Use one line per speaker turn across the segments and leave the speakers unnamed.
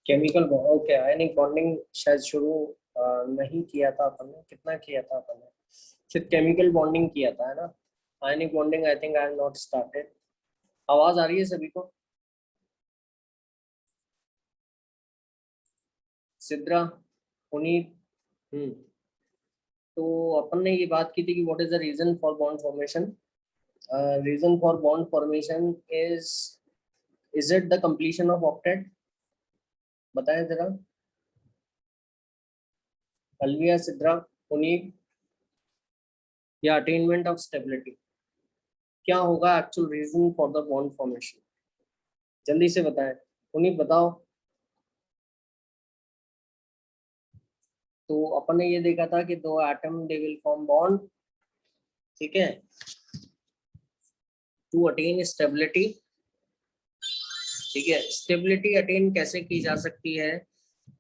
Chemical okay ionic bonding शायद शुरू नहीं किया था अपन ने। कितना किया था अपन ने? सिर्फ केमिकल बॉन्डिंग किया था, है ना? Ionic bonding I think I have not started. आवाज आ रही है सभी को? सिद्रा, पुनीत। तो अपन ने ये बात की थी कि what is the reason for bond formation. Reason for bond formation is it the completion of octet? बताएं जरा। अलविया, सिद्रा, पुनीत, या अटेनमेंट ऑफ स्टेबिलिटी? क्या होगा actual reason for the bond formation? जल्दी से बताएं। पुनीत बताओ। तो अपन ने ये देखा था कि दो atom they will form bond, ठीक है, टू अटेन स्टेबिलिटी। ठीक है, स्टेबिलिटी अटेन कैसे की जा सकती है?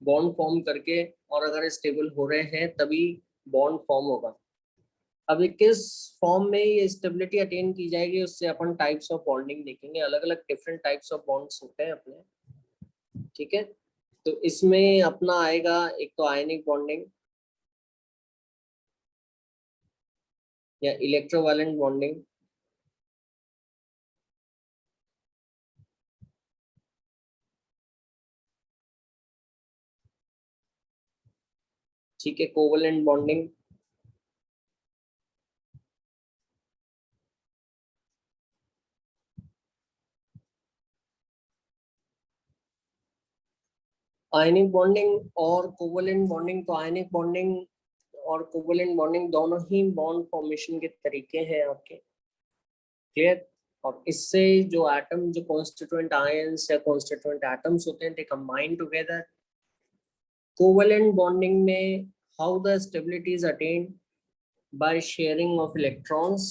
बॉन्ड फॉर्म करके, और अगर स्टेबल हो रहे हैं तभी बॉन्ड फॉर्म होगा। अभी किस फॉर्म में ये स्टेबिलिटी अटेन की जाएगी, उससे अपन टाइप्स ऑफ बॉन्डिंग देखेंगे। अलग अलग डिफरेंट टाइप्स ऑफ बॉन्ड्स होते हैं अपने, ठीक है। तो इसमें अपना आएगा एक तो आयनिक बॉन्डिंग या इलेक्ट्रोवायलेंट बॉन्डिंग, ठीक है, कोवलेंट बॉन्डिंग, आयनिक बॉन्डिंग और कोवलेंट बॉन्डिंग। तो आयनिक बॉन्डिंग और कोवलेंट बॉन्डिंग दोनों ही बॉन्ड फॉर्मेशन के तरीके हैं आपके, क्लियर। और इससे जो एटम, जो कॉन्स्टिट्यूएंट आयंस या कॉन्स्टिट्यूएंट एटम्स होते हैं, they combine together. Covalent bonding में how the stability is attained by sharing of electrons,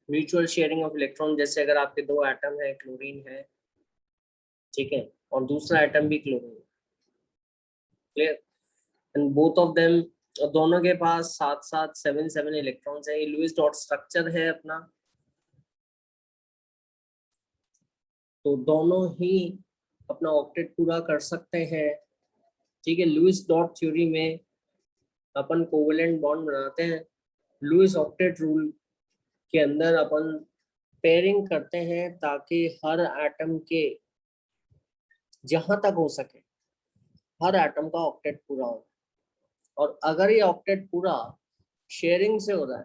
mutual sharing of electron. जैसे अगर आपके दो एटम है, क्लोरीन है, ठीक है, और दूसरा एटम भी chlorine, clear, and both of them, दोनों के पास साथ साथ 7 इलेक्ट्रॉन्स है। ये लुईस डॉट स्ट्रक्चर है अपना। तो दोनों ही अपना ऑक्टेट पूरा कर सकते हैं, ठीक है। लुईस डॉट थ्योरी में अपन कोवेलेंट बॉन्ड बनाते हैं। लुईस ऑक्टेट रूल के अंदर अपन पेयरिंग करते हैं ताकि हर एटम के, जहां तक हो सके, हर एटम का ऑक्टेट पूरा हो। और अगर ये ऑक्टेट पूरा शेयरिंग से हो रहा है,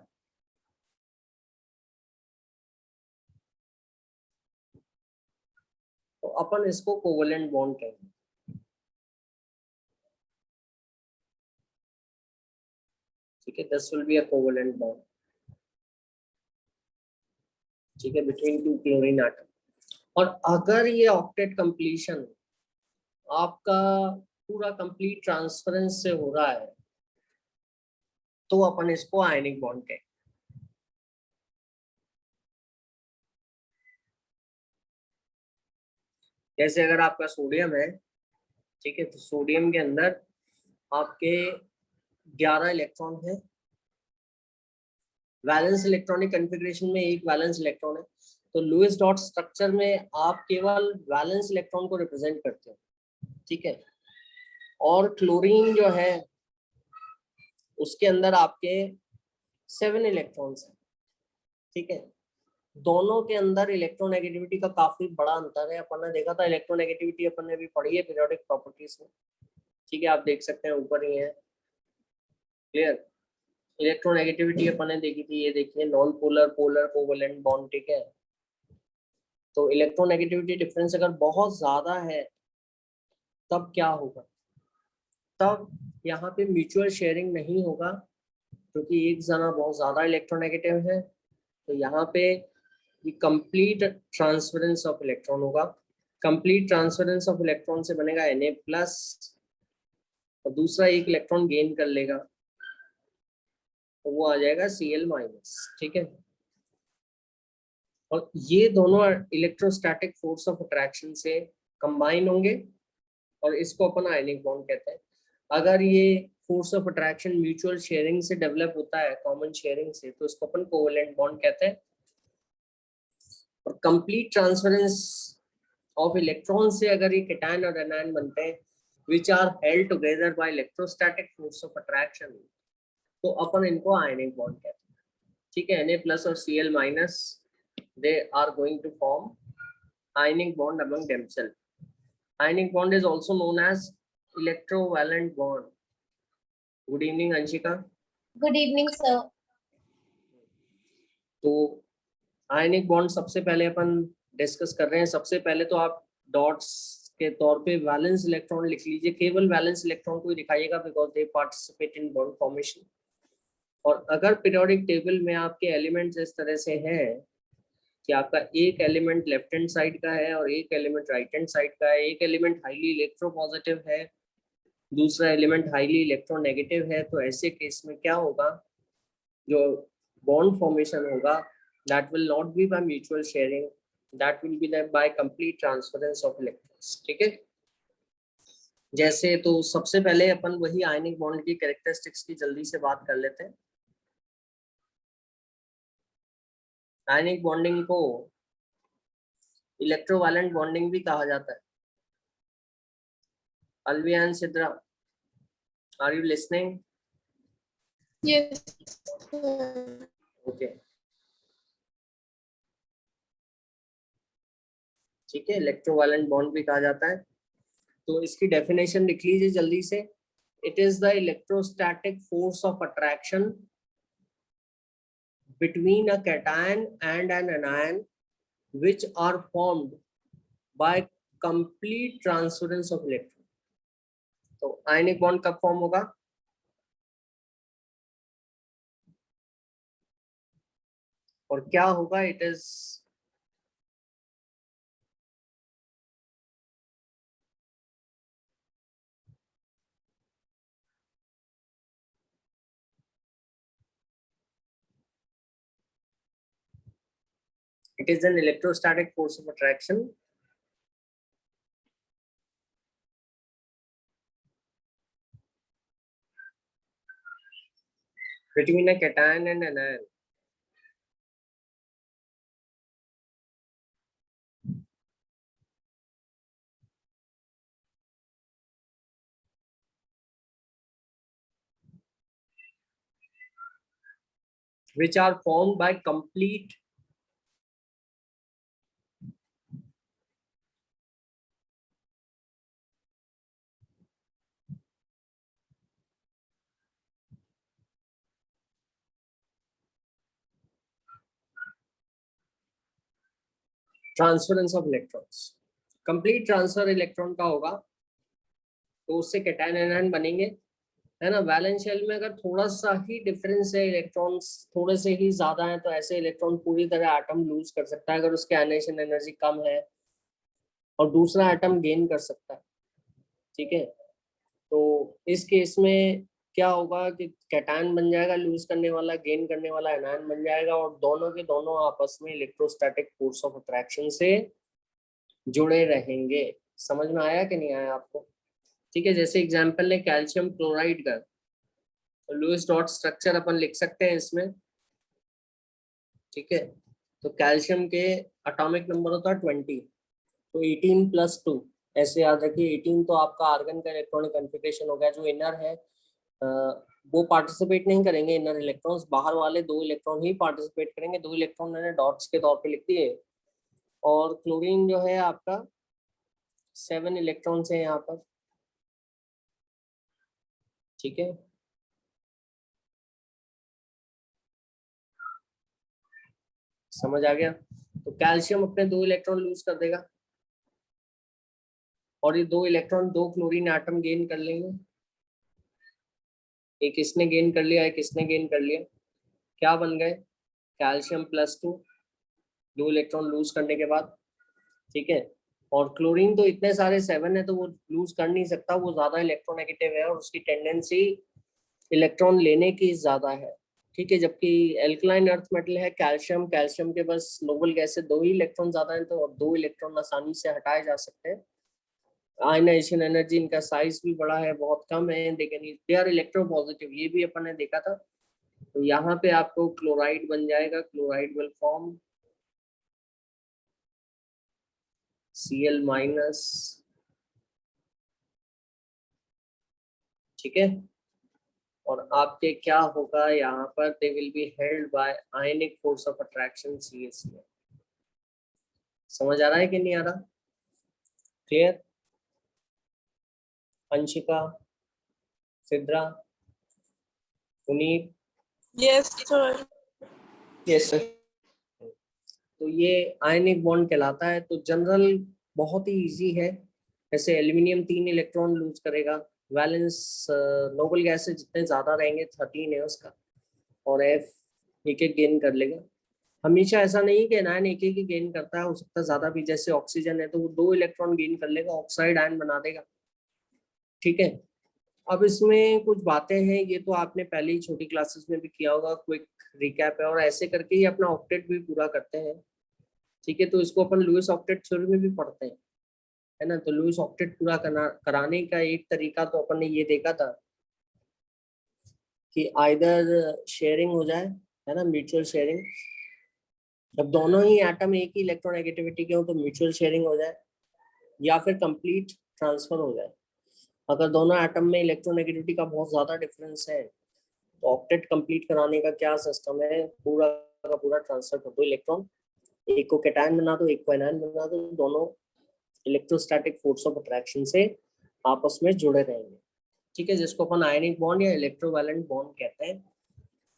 तो अपन इसको कोवेलेंट बॉन्ड कहेंगे, ठीक है। This will be a covalent bond, ठीक है, बिटवीन टू क्लोरीन एटम। और अगर ये ऑक्टेट कंप्लीशन आपका पूरा कंप्लीट ट्रांसफरेंस से हो रहा है, तो अपन इसको आयनिक बॉन्ड कहेंगे। जैसे अगर आपका सोडियम है, ठीक है, तो सोडियम के अंदर आपके 11 इलेक्ट्रॉन है। वैलेंस इलेक्ट्रॉनिक कॉन्फ़िगरेशन में एक वैलेंस इलेक्ट्रॉन है। तो लुईस डॉट स्ट्रक्चर में आप केवल वैलेंस इलेक्ट्रॉन को रिप्रेजेंट करते हो, ठीक है। और क्लोरीन जो है उसके अंदर आपके 7 इलेक्ट्रॉन्स हैं, ठीक है। दोनों के अंदर इलेक्ट्रोनेगेटिविटी का काफी बड़ा अंतर है। अपन ने देखा था इलेक्ट्रोनेगेटिविटी, अपन ने भी पढ़ी है पीरियोडिक प्रॉपर्टीज में, ठीक है, आप देख सकते हैं ऊपर ही है, क्लियर। इलेक्ट्रोनेगेटिविटी अपन ने देखी थी, ये देखिए, non polar, polar, covalent bond, ठीक है। तो इलेक्ट्रोनेगेटिविटी डिफरेंस अगर बहुत ज्यादा है तब क्या होगा? तब यहाँ पे म्यूचुअल शेयरिंग नहीं होगा, क्योंकि एक जना बहुत ज्यादा इलेक्ट्रोनेगेटिव है। तो यहाँ पे कंप्लीट ट्रांसफरेंस ऑफ इलेक्ट्रॉन होगा। कंप्लीट ट्रांसफरेंस ऑफ इलेक्ट्रॉन से बनेगा Na+, और दूसरा एक इलेक्ट्रॉन गेन कर लेगा, तो वो आ जाएगा Cl-, ठीक है। और ये दोनों इलेक्ट्रोस्टैटिक फोर्स ऑफ अट्रैक्शन से कंबाइन होंगे, और इसको अपन आयनिक बॉन्ड कहते हैं। अगर ये force of attraction mutual sharing से डेवलप होता है, कॉमन शेयरिंग से, तो इसको अपन कोवेलेंट बॉन्ड कहते हैं। और कंप्लीट ट्रांसफरेंस ऑफ इलेक्ट्रॉन से अगर ये कैटायन और एनायन बनते हैं, which are held together by electrostatic force of attraction, तो अपन इनको आयनिक बॉन्ड कहते हैं, ठीक है। Na प्लस और Cl minus, they are going to form ionic bond among themselves. Ionic bond is also known as electrovalent bond. Good evening, Anshika.
Good evening, sir.
तो ionic bond सबसे पहले अपन discuss कर रहे हैं। सबसे पहले तो आप डॉट्स के तौर पे वैलेंस इलेक्ट्रॉन लिख लीजिए, केवल वैलेंस इलेक्ट्रॉन को ही दिखाइएगा because they participate in bond formation. और अगर पीरियोडिक टेबल में आपके एलिमेंट्स इस तरह से हैं कि आपका एक एलिमेंट लेफ्ट हैंड साइड का है और एक एलिमेंट राइट हैंड साइड का है, एक एलिमेंट हाईली इलेक्ट्रोपॉजिटिव है, दूसरा एलिमेंट हाईली इलेक्ट्रोनेगेटिव है, तो ऐसे केस में क्या होगा, जो बॉन्ड फॉर्मेशन होगा that will not be by mutual sharing, that will be by complete transference of electrons, ठीक है। जैसे तो सबसे पहले अपन वही आयनिक बॉन्ड की कैरेक्टरिस्टिक्स की जल्दी से बात कर लेते हैं। आयनिक बॉन्डिंग को इलेक्ट्रोवालेंट बॉन्डिंग भी कहा जाता है। Alvi and Sidra, are you listening?
Yes.
Okay. ठीक है, इलेक्ट्रोवालेंट बॉन्ड भी कहा जाता है। तो इसकी डेफिनेशन लिख लीजिए जल्दी से। It is the electrostatic force of attraction between a cation and an anion which are formed by complete transference of electron. तो आयनिक बॉन्ड कब फॉर्म होगा? और क्या होगा? It is an electrostatic force of attraction between a cation and an anion which are formed by complete transference of electrons. Complete transfer electron का होगा तो उससे कैटायन एनायन बनेंगे, है ना। वैलेंस शेल में अगर थोड़ा सा ही डिफरेंस है, इलेक्ट्रॉन्स थोड़े से ही ज्यादा है, तो ऐसे इलेक्ट्रॉन पूरी तरह एटम लूज कर सकता है अगर उसके आयनाइजेशन एनर्जी कम है, और दूसरा एटम गेन कर सकता है, ठीक है। तो इस केस में क्या होगा कि कैटायन बन जाएगा लूज करने वाला, गेन करने वाला एनायन बन जाएगा, और दोनों के दोनों आपस में इलेक्ट्रोस्टैटिक फोर्स ऑफ अट्रैक्शन से जुड़े रहेंगे। समझ में आया कि नहीं आया आपको? ठीक है, जैसे एग्जांपल है कैल्शियम क्लोराइड का, तो लुईस डॉट स्ट्रक्चर अपन लिख सकते हैं इसमें, ठीक है। तो कैल्शियम के एटॉमिक नंबर होता है 20, तो 18 + 2, ऐसे याद रखिए। 18 तो आपका आर्गन का इलेक्ट्रॉनिक कॉन्फ़िगरेशन हो गया। जो इनर है वो पार्टिसिपेट नहीं करेंगे, इनर इलेक्ट्रॉन्स, बाहर वाले 2 इलेक्ट्रॉन ही पार्टिसिपेट करेंगे। 2 इलेक्ट्रॉन मैंने डॉट्स के तौर पे लिख दिए। और क्लोरीन जो है आपका 7 इलेक्ट्रॉन्स है यहाँ पर, ठीक है। समझ आ गया? तो कैल्शियम अपने 2 इलेक्ट्रॉन लूज कर देगा, और ये 2 इलेक्ट्रॉन 2 क्लोरीन एटम गेन कर लेंगे। एक इसने गेन कर लिया, एक इसने गेन कर लिया, क्या बन गए? कैल्शियम +2, 2 इलेक्ट्रॉन लूज करने के बाद, ठीक है। और क्लोरीन तो इतने सारे 7 है तो वो लूज कर नहीं सकता, वो ज्यादा इलेक्ट्रोनेगेटिव है और उसकी टेंडेंसी इलेक्ट्रॉन लेने की ज्यादा है, ठीक है। जबकि एल्कलाइन अर्थ मेटल है कैल्शियम, कैल्शियम के बस नोबल गैस से 2 ही इलेक्ट्रॉन ज्यादा है, तो 2 इलेक्ट्रॉन आसानी से हटाए जा सकते हैं। आयनाइजेशन एनर्जी इनका साइज भी बड़ा है, बहुत कम है, लेकिन दे आर इलेक्ट्रोपॉजिटिव, ये भी अपन ने देखा था। तो यहाँ पे आपको क्लोराइड बन जाएगा, क्लोराइड विल फॉर्म Cl- ठीक है। और आपके क्या होगा यहाँ पर, they will be held by ionic force of attraction CaCl। समझ आ रहा है कि नहीं आ रहा? Clear? Anshika, Sidra, Puneet?
Yes, sir.
Yes sir.
तो ये आयनिक बॉन्ड कहलाता है। तो जनरल बहुत ही इजी है। जैसे एल्यूमिनियम 3 इलेक्ट्रॉन लूज करेगा, वैलेंस नोबल गैस से जितने ज्यादा रहेंगे 13 है उसका, और F एक एक गेन कर लेगा। हमेशा ऐसा नहीं कि एनायन एक एक ही गेन करता है, हो सकता है ज्यादा भी। जैसे ऑक्सीजन है तो वो 2 इलेक्ट्रॉन गेन कर लेगा, ऑक्साइड आयन बना देगा। ठीक है। अब इसमें कुछ बातें हैं, ये तो आपने पहले ही छोटी क्लासेस में भी किया होगा, क्विक रिकैप है, और ऐसे करके ही अपना ऑक्टेट भी पूरा करते हैं। ठीक है। तो इसको अपन लुईस ऑक्टेट थ्योरी में भी पढ़ते हैं, है ना। तो लुईस ऑक्टेट पूरा कराने का एक तरीका तो अपन ने ये देखा था कि आइदर शेयरिंग हो जाए, है ना, म्यूचुअल शेयरिंग। जब दोनों ही एटम एक ही इलेक्ट्रोनेगेटिविटी के हो तो म्यूचुअल शेयरिंग हो जाए, या फिर कंप्लीट ट्रांसफर हो जाए। अगर दोनों एटम में इलेक्ट्रोनेगेटिविटी का बहुत ज्यादा डिफरेंस है तो ऑक्टेट कंप्लीट कराने का क्या सिस्टम है, पूरा का पूरा ट्रांसफर कर दो इलेक्ट्रॉन, एक को कैटायन बना दो, एक को एनायन बना दो, दोनों इलेक्ट्रोस्टैटिक फोर्स ऑफ अट्रैक्शन से आपस में जुड़े रहेंगे। ठीक है। जिसको अपन आयनिक बॉन्ड या इलेक्ट्रोवैलेंट बॉन्ड कहते हैं।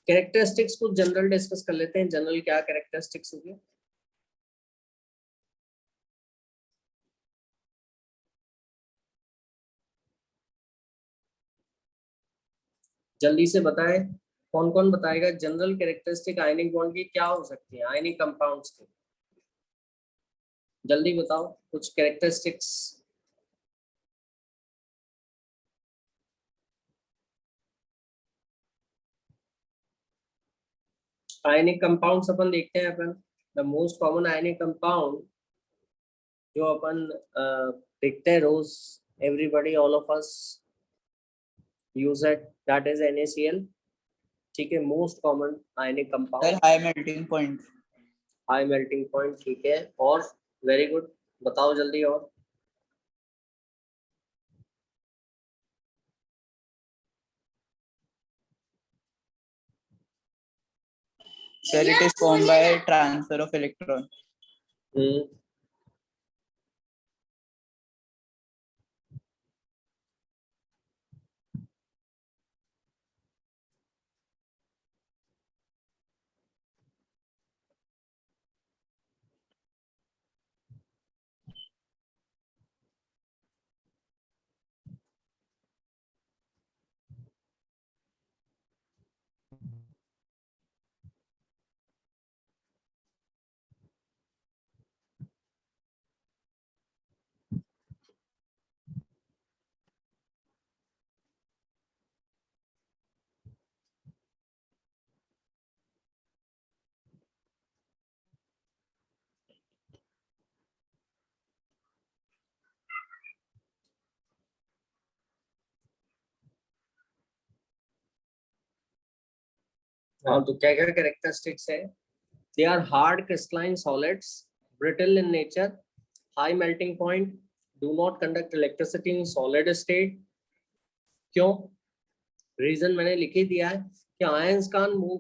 कैरेक्टरिस्टिक्स को जनरल डिस्कस कर लेते हैं। जनरल क्या कैरेक्टरिस्टिक्स होगी? जल्दी से बताएं, कौन कौन बताएगा जनरल कैरेक्टरिस्टिक आयनिक बॉन्ड की क्या हो सकती है, आयनिक कंपाउंड्स की? जल्दी बताओ कुछ कैरेक्टरिस्टिक्स। आयनिक कंपाउंड्स अपन देखते हैं। अपन the most common ionic compound जो अपन देखते हैं रोज, everybody, all of us use it, that is NaCl। ठीक है। Most common ionic
sir
compound,
high melting point.
High melting point. ठीक है। और वेरी गुड, बताओ जल्दी। और
sir it is form by transfer of electron.
हाँ, तो क्या क्या कैरेक्टरिस्टिक्स है? They are hard crystalline solids, brittle in nature, high melting point, do not conduct electricity in solid state. क्यों? रीजन मैंने लिख ही दिया है कि ions can't move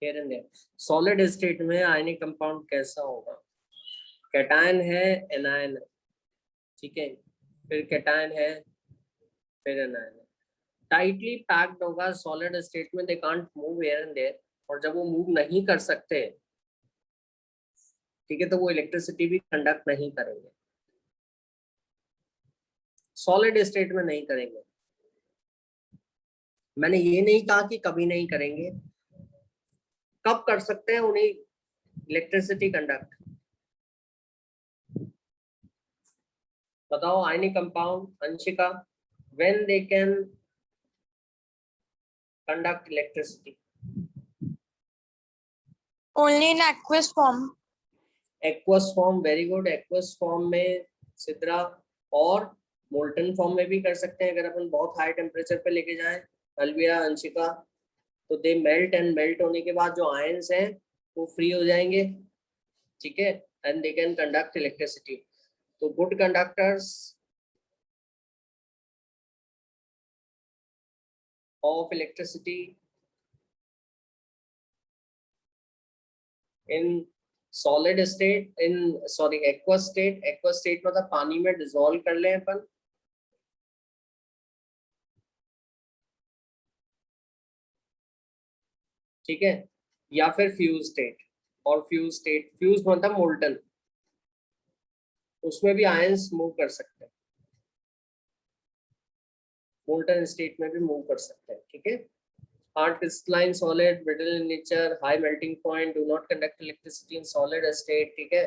here and there. Solid state में आयनिक कंपाउंड कैसा होगा? कैटायन है, एनायन है, ठीक है, फिर कैटायन है, फिर एनायन है, टाइटली पैक्ड होगा सॉलिड स्टेट में, they can't move here and there. और जब वो मूव नहीं कर सकते, ठीक है, तो वो इलेक्ट्रिसिटी भी कंडक्ट नहीं करेंगे, सॉलिड स्टेट में नहीं करेंगे। मैंने ये नहीं कहा कि कभी नहीं करेंगे, कब कर सकते हैं उन्हें इलेक्ट्रिसिटी कंडक्ट। बताओ ionic compound, Anshika, when they can conduct electricity?
Only in aqueous form.
Aqueous form, very good. Aqueous form में सिद्रा, और मोल्टन फॉर्म में भी कर सकते हैं अगर अपन बहुत हाई टेम्परेचर पे लेके जाएं, अलविया, अंशिका। तो दे मेल्ट, एंड मेल्ट होने के बाद जो आयंस हैं वो फ्री हो जाएंगे, ठीक है, and they can conduct electricity. तो good conductors of electricity in solid state, in sorry aqueous state मतलब पानी में डिसॉल्व कर लें अपन, ठीक है, या फिर फ्यूज स्टेट, और फ्यूज मतलब मोल्टन, उसमें भी आयंस मूव कर सकते हैं, मोल्टन स्टेट में भी मूव कर सकते हैं, ठीक है। Hard crystalline solid brittle in nature, high melting point, do not conduct electricity in solid state, ठीक है।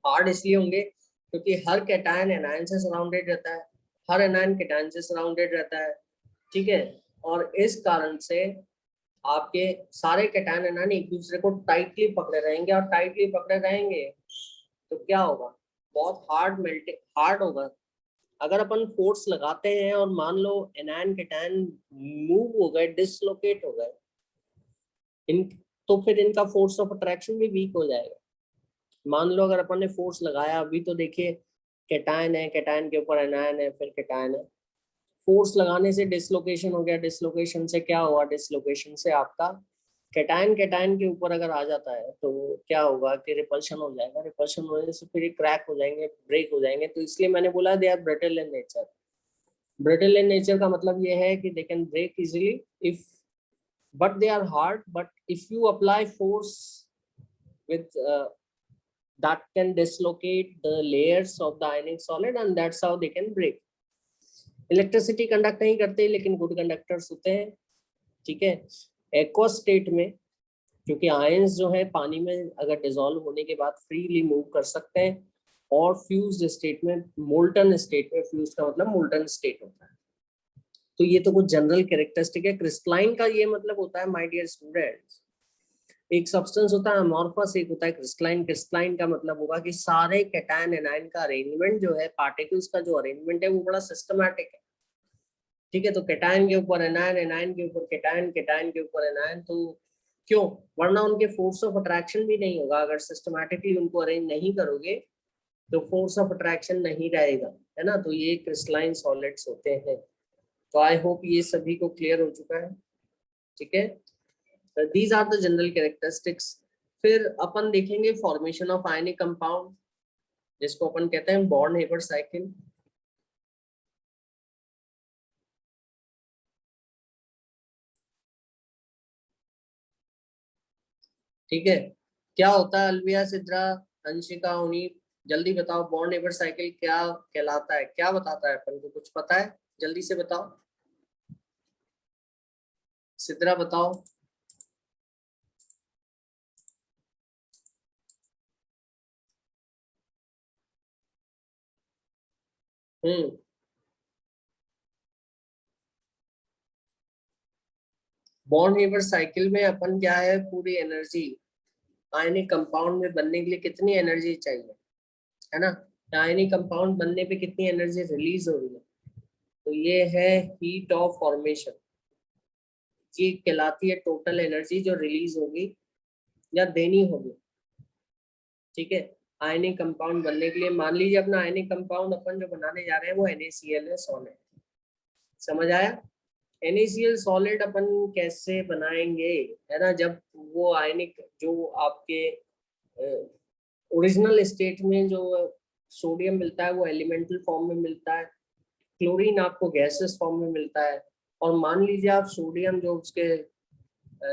हार्ड इसलिए होंगे क्योंकि हर कैटायन एनायन से सराउंडेड रहता है, हर एनायन कैटायन से सराउंडेड रहता है, ठीक है। और इस कारण से आपके सारे कैटायन एनायन एक दूसरे को टाइटली पकड़े रहेंगे, और टाइटली पकड़े रहेंगे तो क्या होगा, बहुत हार्ड होगा। अगर अपन फोर्स लगाते हैं और मान लो एनायन कैटायन मूव हो गए, डिसलोकेट हो गए, इन तो फिर इनका फोर्स ऑफ अट्रैक्शन भी वीक हो जाएगा। मान लो अगर अपन ने फोर्स लगाया, अभी तो देखिए कैटायन है, कैटायन के ऊपर एनायन है, फिर कैटायन है, फोर्स लगाने से डिसलोकेशन हो गया, डिसलोकेशन से क्या हुआ, डिसलोकेशन से आपका कैटायन के ऊपर अगर आ जाता है तो क्या होगा कि रिपल्शन हो जाएगा, रिपल्शन होने से फिर क्रैक हो जाएंगे, ब्रेक हो जाएंगे। तो इसलिए मैंने बोला they are brittle in nature. Brittle in nature का मतलब ये है कि they can break easily if, but they are hard, but if you apply force with that can dislocate the layers of the ionic solid and that's how they can break। Electricity conduct नहीं करते लेकिन good conductors होते हैं, ठीक है। Aqueous state में क्योंकि ions जो है पानी में अगर डिसॉल्व होने के बाद फ्रीली मूव कर सकते हैं, और फ्यूज्ड स्टेट में, मोल्टन स्टेट में, फ्यूज का मतलब मोल्टन स्टेट होता है। तो ये तो कुछ जनरल कैरेक्टरिस्टिक है। क्रिस्टलाइन का ये मतलब होता है माय डियर स्टूडेंट्स, एक सब्सटेंस होता है अमॉर्फस, एक होता है क्रिस्टलाइन। क्रिस्टलाइन का मतलब होगा कि सारे कैटायन एनायन का अरेंजमेंट जो है, पार्टिकल्स का जो अरेंजमेंट है वो बड़ा सिस्टमैटिक है, ठीक है। तो कैटायन के ऊपर एनायन, एनायन के ऊपर कैटायन, कैटायन के ऊपर एनायन, तो क्यों, वरना उनके फोर्स ऑफ अट्रैक्शन भी नहीं होगा। अगर सिस्टमैटिकली उनको अरेंज नहीं करोगे तो फोर्स ऑफ अट्रैक्शन नहीं रहेगा, है ना। तो ये क्रिस्टलाइन सॉलिड्स होते हैं। तो आई होप ये सभी को क्लियर हो चुका है, ठीक है। These are the general characteristics. फिर अपन देखेंगे फॉर्मेशन ऑफ आयनिक कंपाउंड, जिसको अपन कहते हैं बॉर्न हेबर साइकिल। ठीक है, क्या होता है अलविया, सिद्रा, अंशिका, उनीप, जल्दी बताओ बॉर्न हेबर साइकिल क्या कहलाता है, क्या बताता है अपन को, कुछ पता है, जल्दी से बताओ। सिद्रा बताओ। हम्म, बॉर्न हेबर साइकिल में अपन क्या है, पूरी एनर्जी आयनिक कंपाउंड में बनने के लिए कितनी एनर्जी चाहिए, है ना। आयनिक कंपाउंड बनने पे कितनी एनर्जी रिलीज हो रही है, तो ये है हीट ऑफ फॉर्मेशन। ये कहलाती है टोटल एनर्जी जो रिलीज होगी या देनी होगी, ठीक है। आयनिक कंपाउंड बनने के लिए मान लीजिए अपना आयनिक कंपाउंड अपन जो बनाने जा रहे हैं वो NaCl है, सॉलिड, समझ आया। NaCl सॉलिड अपन कैसे बनाएंगे, है ना। जब वो आयनिक जो आपके ओरिजिनल स्टेट में जो सोडियम मिलता है वो एलिमेंटल फॉर्म में मिलता है, क्लोरीन आपको गैसेस फॉर्म में मिलता है, और मान लीजिए आप सोडियम जो उसके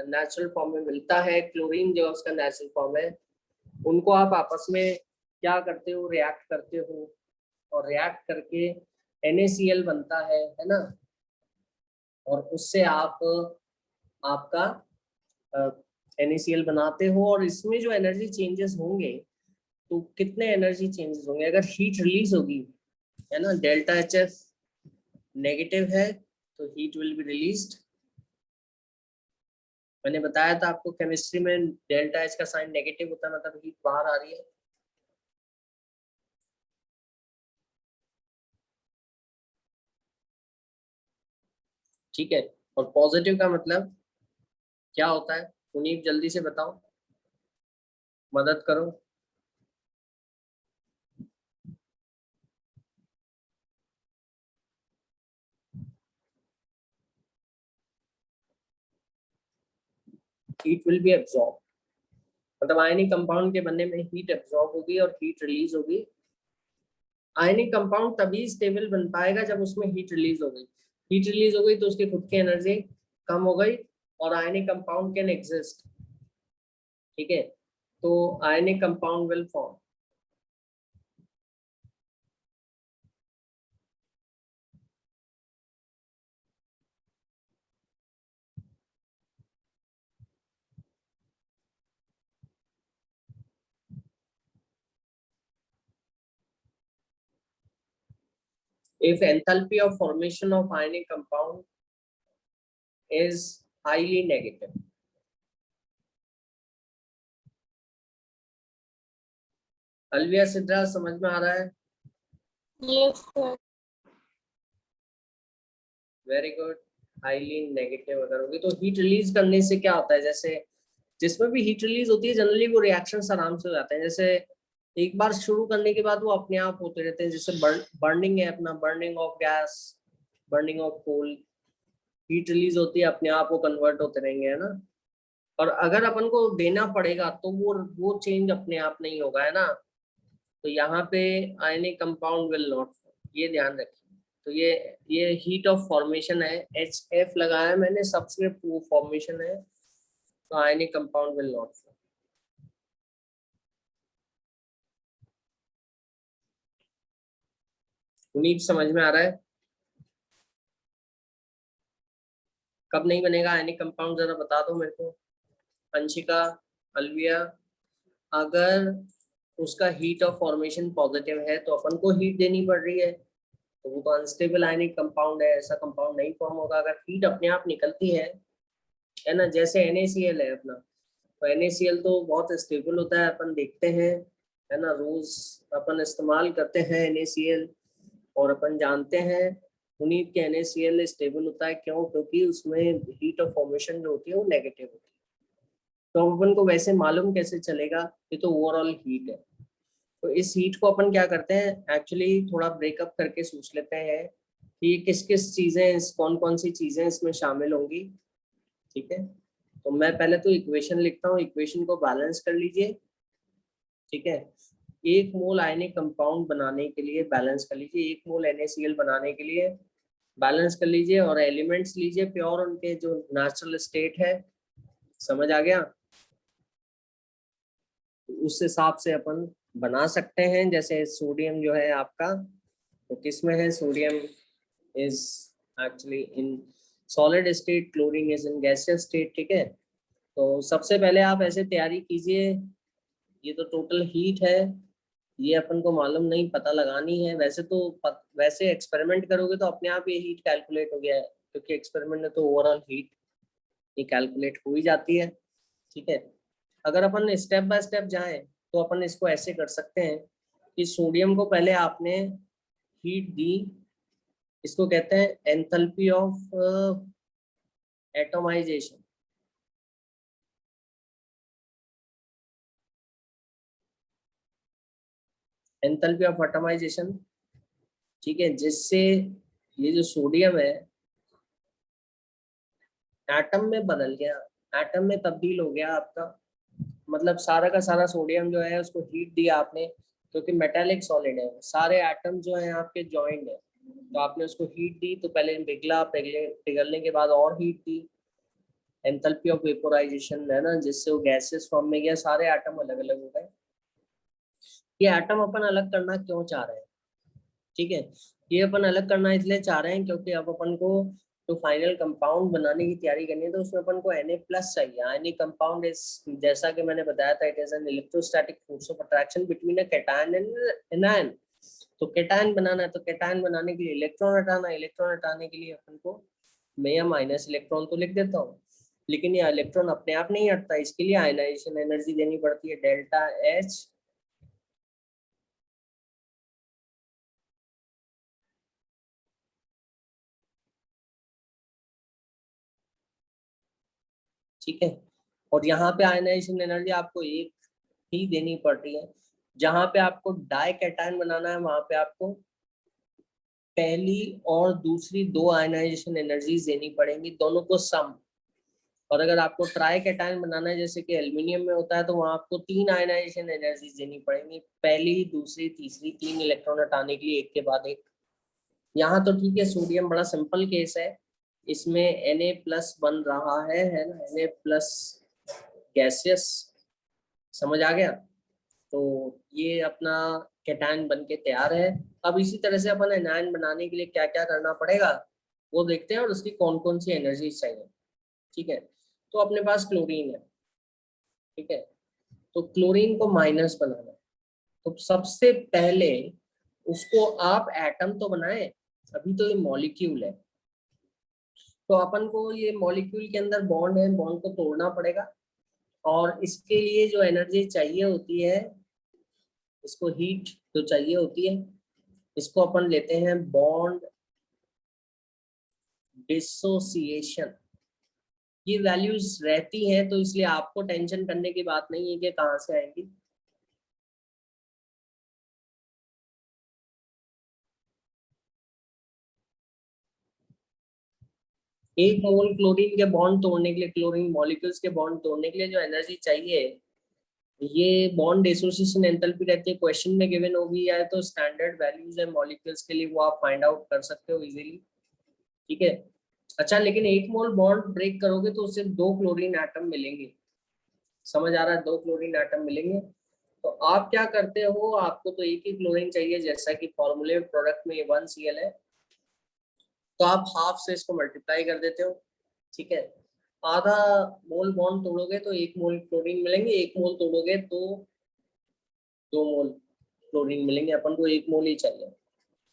नेचुरल फॉर्म में मिलता है, क्लोरीन जो उसका नेचुरल फॉर्म है, उनको आप आपस में क्या करते हो, रिएक्ट करते हो, और रिएक्ट करके NaCl बनता है ना। और उससे आप आपका NaCl बनाते हो, और इसमें जो एनर्जी चेंजेस होंगे, तो कितने एनर्जी चेंजेस होंगे, अगर हीट रिलीज होगी, है ना, डेल्टा HF नेगेटिव है तो हीट विल बी रिलीज्ड। मैंने बताया था आपको केमिस्ट्री में डेल्टा H का साइन नेगेटिव होता है, मतलब हीट बाहर आ रही है। ठीक है, और पॉजिटिव का मतलब क्या होता है, पुनीत जल्दी से बताओ, मदद करो। हीट विल बी एब्जॉर्ब, मतलब आयनिक कंपाउंड के बनने में हीट एब्जॉर्ब होगी और हीट रिलीज होगी। आयनिक कंपाउंड तभी स्टेबल बन पाएगा जब उसमें हीट रिलीज हो गई। हीट रिलीज हो गई तो उसकी खुद की एनर्जी कम हो गई और आयनिक कंपाउंड कैन एग्जिस्ट। ठीक है, तो ionic compound will form. If enthalpy of formation of ionic compound is highly negative, Alvia Sidra समझ में आ रहा है?
Yes, sir.
Very good. Highly negative अगर होगी तो हीट रिलीज करने से क्या होता है, जैसे जिसमें भी हीट रिलीज होती है जनरली वो रिएक्शंस आराम से हो जाते हैं। जैसे एक बार शुरू करने के बाद वो अपने आप होते रहते हैं। जैसे बर्निंग है अपना, burning of gas, burning of coal, heat release होती है अपने आप वो कन्वर्ट होते रहेंगे, है ना। और अगर अपन को देना पड़ेगा तो वो चेंज अपने आप नहीं होगा, है ना। तो यहाँ पे आयनिक कंपाउंड विल नॉट, ये ध्यान रखिए। तो ये हीट ऑफ फॉर्मेशन है, HF लगाया मैंने, सबस्क्रिप्ट वो फॉर्मेशन है, तो आयनिक कंपाउंड विल नॉट। उन्नीस समझ में आ रहा है? कब नहीं बनेगा आयनिक कंपाउंड जरा बता दो मेरे को। अंशिका, अलविया, अगर उसका हीट ऑफ फॉर्मेशन पॉजिटिव है तो अपन को हीट देनी पड़ रही है, तो वो तो अनस्टेबल आयनिक कंपाउंड है, ऐसा कंपाउंड नहीं फॉर्म होगा। अगर हीट अपने आप निकलती है ना, जैसे NaCl है अपना, तो NaCl तो बहुत स्टेबल होता है, अपन देखते हैं, है ना, रोज अपन इस्तेमाल करते हैं NaCl, और अपन जानते हैं पुनीत के NaCl स्टेबल होता है। क्यों? क्योंकि उसमें हीट ऑफ फॉर्मेशन जो होती है वो नेगेटिव होती है। तो अपन को वैसे मालूम कैसे चलेगा, ये तो ओवरऑल हीट है। तो इस हीट को अपन क्या करते हैं, एक्चुअली थोड़ा ब्रेकअप करके सोच लेते हैं कि किस किस चीजें, कौन कौन सी चीजें इसमें शामिल होंगी। ठीक है, तो मैं पहले तो इक्वेशन लिखता हूँ, इक्वेशन को बैलेंस कर लीजिए। ठीक है, 1 मोल आयनिक कंपाउंड बनाने के लिए बैलेंस कर लीजिए, 1 मोल NaCl बनाने के लिए बैलेंस कर लीजिए, और एलिमेंट्स लीजिए प्योर, उनके जो नेचुरल स्टेट है। समझ आ गया? उस हिसाब से अपन बना सकते हैं। जैसे सोडियम जो है आपका, तो किस में है, sodium is actually in solid state, chlorine is in gaseous state. ठीक है, तो सबसे पहले आप ऐसे तैयारी कीजिए, ये तो टोटल हीट है, ये अपन को मालूम नहीं, पता लगानी है। वैसे तो वैसे एक्सपेरिमेंट करोगे तो अपने आप ये हीट कैलकुलेट हो गया है, क्योंकि एक्सपेरिमेंट में तो ओवरऑल हीट ये कैलकुलेट हो ही जाती है। ठीक है, अगर अपन स्टेप बाय स्टेप जाएं तो अपन इसको ऐसे कर सकते हैं कि सोडियम को पहले आपने हीट दी, इसको कहते हैं enthalpy of atomization. Enthalpy of atomization, ठीक है, जिससे ये जो सोडियम है एटम में बदल गया, एटम में तब्दील हो गया आपका। मतलब सारा का सारा सोडियम जो है उसको हीट दिया आपने, क्योंकि मेटालिक सॉलिड है, सारे एटम जो है आपके जॉइंट है, तो आपने उसको हीट दी, तो पहले पिघला, पिघलने के बाद और heat the, enthalpy of vaporisation, है ना, जिससे वो गैसेस फॉर्म में गया, सारे एटम अलग अलग हो गए। ये एटम अपन अलग करना क्यों चाह रहे हैं? ठीक है, ये अपन अलग करना इसलिए चाह रहे हैं क्योंकि अब अपन को तो फाइनल कंपाउंड बनाने की तैयारी करनी है, तो उसमें अपन को Na+ चाहिए। आयनिक कंपाउंड इज, जैसा कि मैंने बताया था, it is an electrostatic force of attraction between a cation and anion. तो कैटायन बनाना है, तो कैटायन बनाने के लिए इलेक्ट्रॉन हटाना, इलेक्ट्रॉन हटाने के लिए अपन को मैं या माइनस इलेक्ट्रॉन तो लिख देता हूँ, लेकिन ये इलेक्ट्रॉन अपने आप नहीं हटता, इसके लिए आयनाइजेशन एनर्जी देनी पड़ती है, डेल्टा H। ठीक है, और यहाँ पे आयनाइजेशन एनर्जी आपको एक ही देनी पड़ रही है। जहां पे आपको डाई कैटायन बनाना है वहां पे आपको पहली और दूसरी 2 आयनाइजेशन एनर्जीज देनी पड़ेंगी, दोनों को सम। और अगर आपको ट्राई कैटायन बनाना है जैसे कि एल्युमिनियम में होता है तो वहां आपको 3 आयनाइजेशन एनर्जी देनी पड़ेंगी, पहली, दूसरी, तीसरी, 3 इलेक्ट्रॉन हटाने के लिए एक के बाद एक। यहाँ तो ठीक है, सोडियम बड़ा सिंपल केस है, इसमें Na+ बन रहा है ना, Na+ गैसियस, समझ आ गया। तो ये अपना कैटायन बन के तैयार है। अब इसी तरह से अपन एनायन बनाने के लिए क्या क्या करना पड़ेगा वो देखते हैं और उसकी कौन कौन सी एनर्जी चाहिए। ठीक है, तो अपने पास क्लोरीन है, ठीक है, तो क्लोरीन को माइनस बनाना है, तो सबसे पहले उसको आप एटम तो बनाए, अभी तो ये मॉलिक्यूल है, तो अपन को ये मॉलिक्यूल के अंदर बॉन्ड है, बॉन्ड को तोड़ना पड़ेगा, और इसके लिए जो एनर्जी चाहिए होती है, इसको हीट जो चाहिए होती है, इसको अपन लेते हैं बॉन्ड डिसोसिएशन। ये वैल्यूज रहती हैं, तो इसलिए आपको टेंशन करने की बात नहीं है कि कहाँ से आएंगी। एक मोल क्लोरीन के बॉन्ड तोड़ने के लिए, क्लोरीन मॉलिक्यूल्स के बॉन्ड तोड़ने के लिए जो एनर्जी चाहिए, ये बॉन्ड एसोसिएशन एंथैल्पी रहती है, क्वेश्चन में गिवन होगी या तो स्टैंडर्ड वैल्यूज है मॉलिक्यूल्स के लिए, वो आप फाइंड आउट कर सकते हो इजीली। ठीक है, अच्छा, लेकिन एक मोल बॉन्ड ब्रेक करोगे तो उससे 2 क्लोरीन एटम मिलेंगे, समझ आ रहा है, 2 क्लोरीन एटम मिलेंगे। तो आप क्या करते हो, आपको तो एक ही क्लोरीन चाहिए, जैसा कि फॉर्मूले प्रोडक्ट में 1Cl है, तो आप हाफ से इसको मल्टीप्लाई कर देते हो। ठीक है, आधा मोल बॉन्ड तोड़ोगे तो 1 मोल क्लोरीन मिलेंगे, 1 मोल तोड़ोगे तो 2 मोल क्लोरीन मिलेंगे, अपन को 1 मोल ही चाहिए,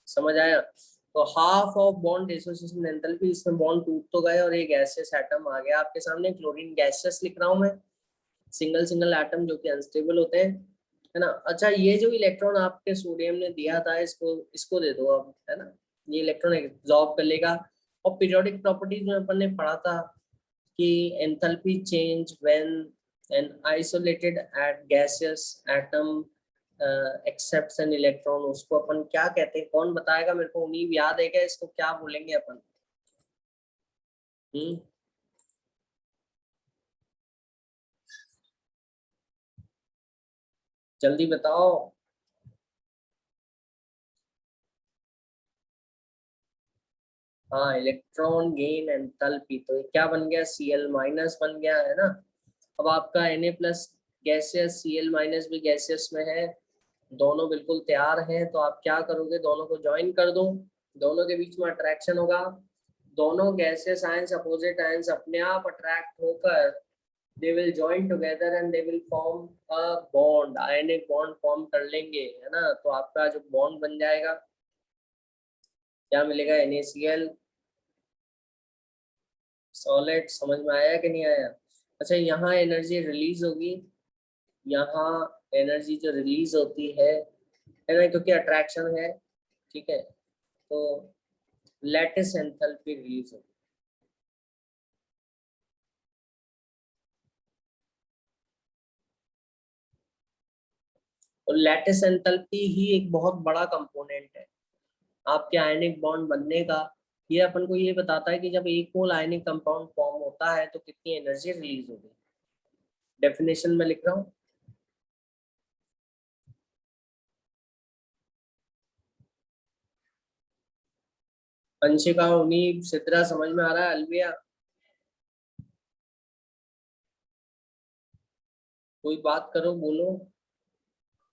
समझ आया। तो half of bond association enthalpy, इसमें बॉन्ड टूट तो गए और ये गैसियस एटम आ गया आपके सामने, क्लोरीन गैसियस लिख रहा हूं मैं, सिंगल सिंगल एटम जो कि अनस्टेबल होते हैं, है ना। अच्छा, ये जो इलेक्ट्रॉन आपके सोडियम ने दिया था, इसको इसको दे दो अब, है ना, ये इलेक्ट्रॉन एब्जॉर्ब कर लेगा। और पीरियोडिक प्रॉपर्टीज में अपन ने पढ़ा था कि enthalpy change when an isolated at gaseous atom accepts an electron, उसको अपन क्या कहते हैं, कौन बताएगा मेरे को, उम्मीद याद है क्या, इसको क्या बोलेंगे अपन? जल्दी बताओ। हाँ, इलेक्ट्रॉन गेन एंथैल्पी, तो क्या बन गया, Cl- बन गया, है ना। अब आपका Na+ गैसियस, Cl- भी गैसियस में है, दोनों बिल्कुल तैयार हैं, तो आप क्या करोगे, दोनों को ज्वाइन कर दो, दोनों के बीच में अट्रैक्शन होगा, दोनों गैसियस आयंस, अपोजिट आयंस अपने आप अट्रैक्ट होकर they will join together and they will form a bond, ionic bond form कर लेंगे, है ना। तो आपका जो बॉन्ड बन जाएगा क्या मिलेगा, NaCl सॉलिड, समझ में आया कि नहीं आया। अच्छा, यहाँ एनर्जी रिलीज होगी, यहाँ एनर्जी जो रिलीज होती है ना, क्योंकि अट्रैक्शन है, ठीक है, तो लैटिस एंथैल्पी रिलीज होगी। और लैटिस एंथैल्पी ही एक बहुत बड़ा कंपोनेंट है आपके आयनिक बॉन्ड बनने का। ये अपन को ये बताता है कि जब एक मोल आयनिक कंपाउंड फॉर्म होता है तो कितनी एनर्जी रिलीज होगी। डेफिनेशन में लिख रहा हूँ, अंशिका, उन्नीब, सिद्रा, समझ में आ रहा है, अलविया, कोई बात करो, बोलो।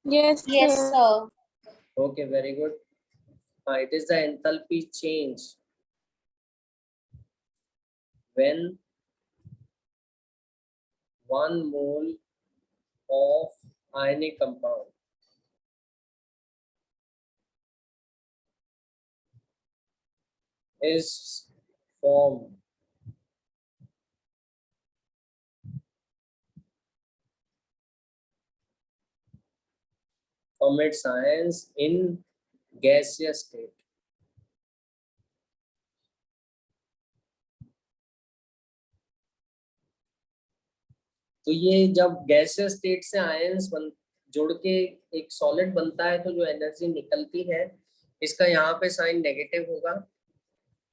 Yes,
Yes,
sir.
sir.
Okay, very good. हाँ, it is the enthalpy change when 1 mole of ionic compound is formed from its ions in gaseous state। तो ये जब गैसियस स्टेट से आयंस बन जुड़ के एक सॉलिड बनता है, तो जो एनर्जी निकलती है, इसका यहाँ पे साइन नेगेटिव होगा,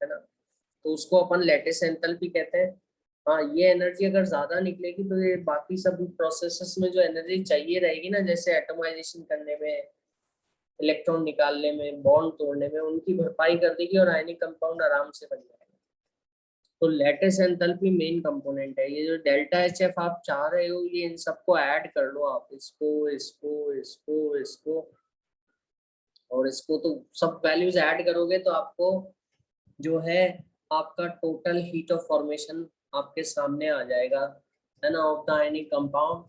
है ना, तो उसको अपन लैटिस एंथैल्पी कहते हैं। हाँ, ये एनर्जी अगर ज्यादा निकलेगी तो ये बाकी सब प्रोसेसेस में जो एनर्जी चाहिए रहेगी ना, जैसे एटमाइजेशन करने में, इलेक्ट्रॉन निकालने में, बॉन्ड तोड़ने में, उनकी भरपाई कर देगी और आयनिक कंपाउंड आराम से बन जाएगा। तो लैटिस एंथैल्पी मेन कंपोनेंट है। ये जो डेल्टा एच एफ आप चाह रहे हो, ये इन सबको ऐड कर लो आप, इसको इसको इसको इसको और इसको, तो सब वैल्यूज ऐड करोगे तो आपको जो है आपका टोटल हीट ऑफ फॉर्मेशन आपके सामने आ जाएगा, है ना, ऑफ द आयनिक कंपाउंड।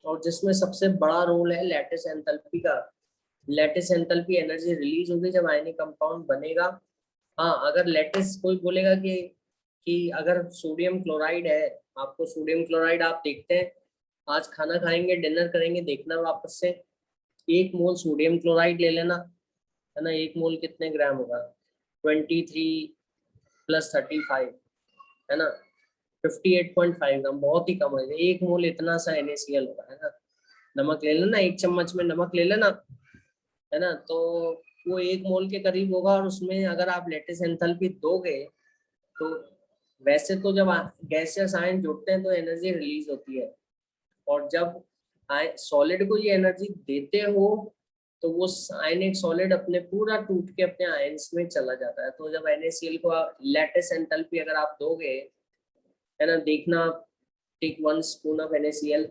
और जिसमें सबसे बड़ा रोल है लैटिस एंथैल्पी का। लैटिस एंथैल्पी एनर्जी रिलीज होगी जब आयनिक कंपाउंड बनेगा। हाँ, अगर लैटिस, कोई बोलेगा कि अगर सोडियम क्लोराइड है, आपको सोडियम क्लोराइड आप देखते हैं, आज खाना खाएंगे, डिनर करेंगे, देखना वापस से 1 मोल सोडियम क्लोराइड ले लेना, है ना। 1 मोल कितने ग्राम होगा? 23 + 35, है ना, 58.5 ग्राम, बहुत ही कम है। 1 मोल इतना सा NaCl होगा, है ना। नमक ले लेना, 1 चम्मच में नमक ले लेना, है ना, तो वो 1 मोल के करीब होगा। और उसमें अगर आप लैटिस एंथैल्पी दोगे तो वैसे तो जब गैसियस आयन जुड़ते हैं तो एनर्जी रिलीज होती है, और जब सॉलिड को ये एनर्जी देते हो तो वो आयनिक सॉलिड अपने पूरा टूट के अपने आयंस में चला जाता है। तो जब NaCl को लैटिस एंथैल्पी अगर आप दोगे, है ना, देखना, टेक 1 स्पून ऑफ NaCl,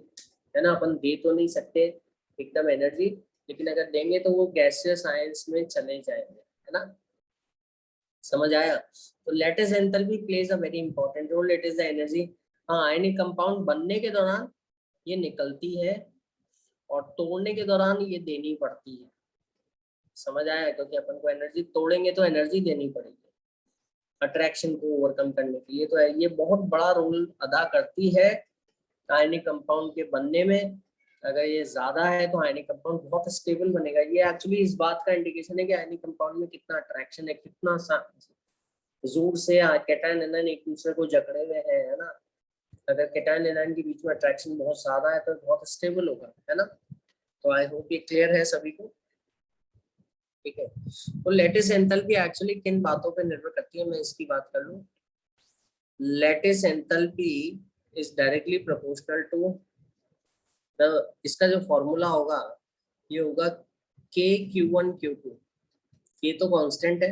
है ना, अपन दे तो नहीं सकते एकदम एनर्जी, लेकिन अगर देंगे तो वो गैसियस आयंस में चले जाएंगे, है ना। समझ आया? तो lattice enthalpy plays a very important role. It is the energy. हाँ, आयनिक कंपाउंड बनने के दौरान ये निकलती है और तोड़ने के दौरान ये देनी पड़ती है। समझ आया? क्योंकि अपन को एनर्जी तोड़ेंगे तो एनर्जी देनी पड़ेगी अट्रैक्शन को ओवरकम करने के लिए। तो ये बहुत बड़ा रोल अदा करती है आयनिक कंपाउंड के बनने में। अगर ये ज्यादा है तो आयनिक कंपाउंड बहुत स्टेबल बनेगा। ये एक्चुअली इस बात का इंडिकेशन है कि आयनिक कंपाउंड में कितना अट्रैक्शन है, कितना जोर से कैटायन एनायन एक दूसरे को जकड़े हुए हैं, है ना। अगर कैटायन एनायन के बीच में अट्रैक्शन बहुत ज्यादा है तो बहुत स्टेबल होगा, है ना। तो आई होप ये क्लियर है सभी को, ठीक है। तो लैटिस एंथैल्पी एक्चुअली किन बातों पे निर्भर करती है, मैं इसकी बात कर लूं। Lattice enthalpy is directly proportional to the, इसका जो फॉर्मूला होगा ये होगा KQ1Q2। के तो कांस्टेंट है,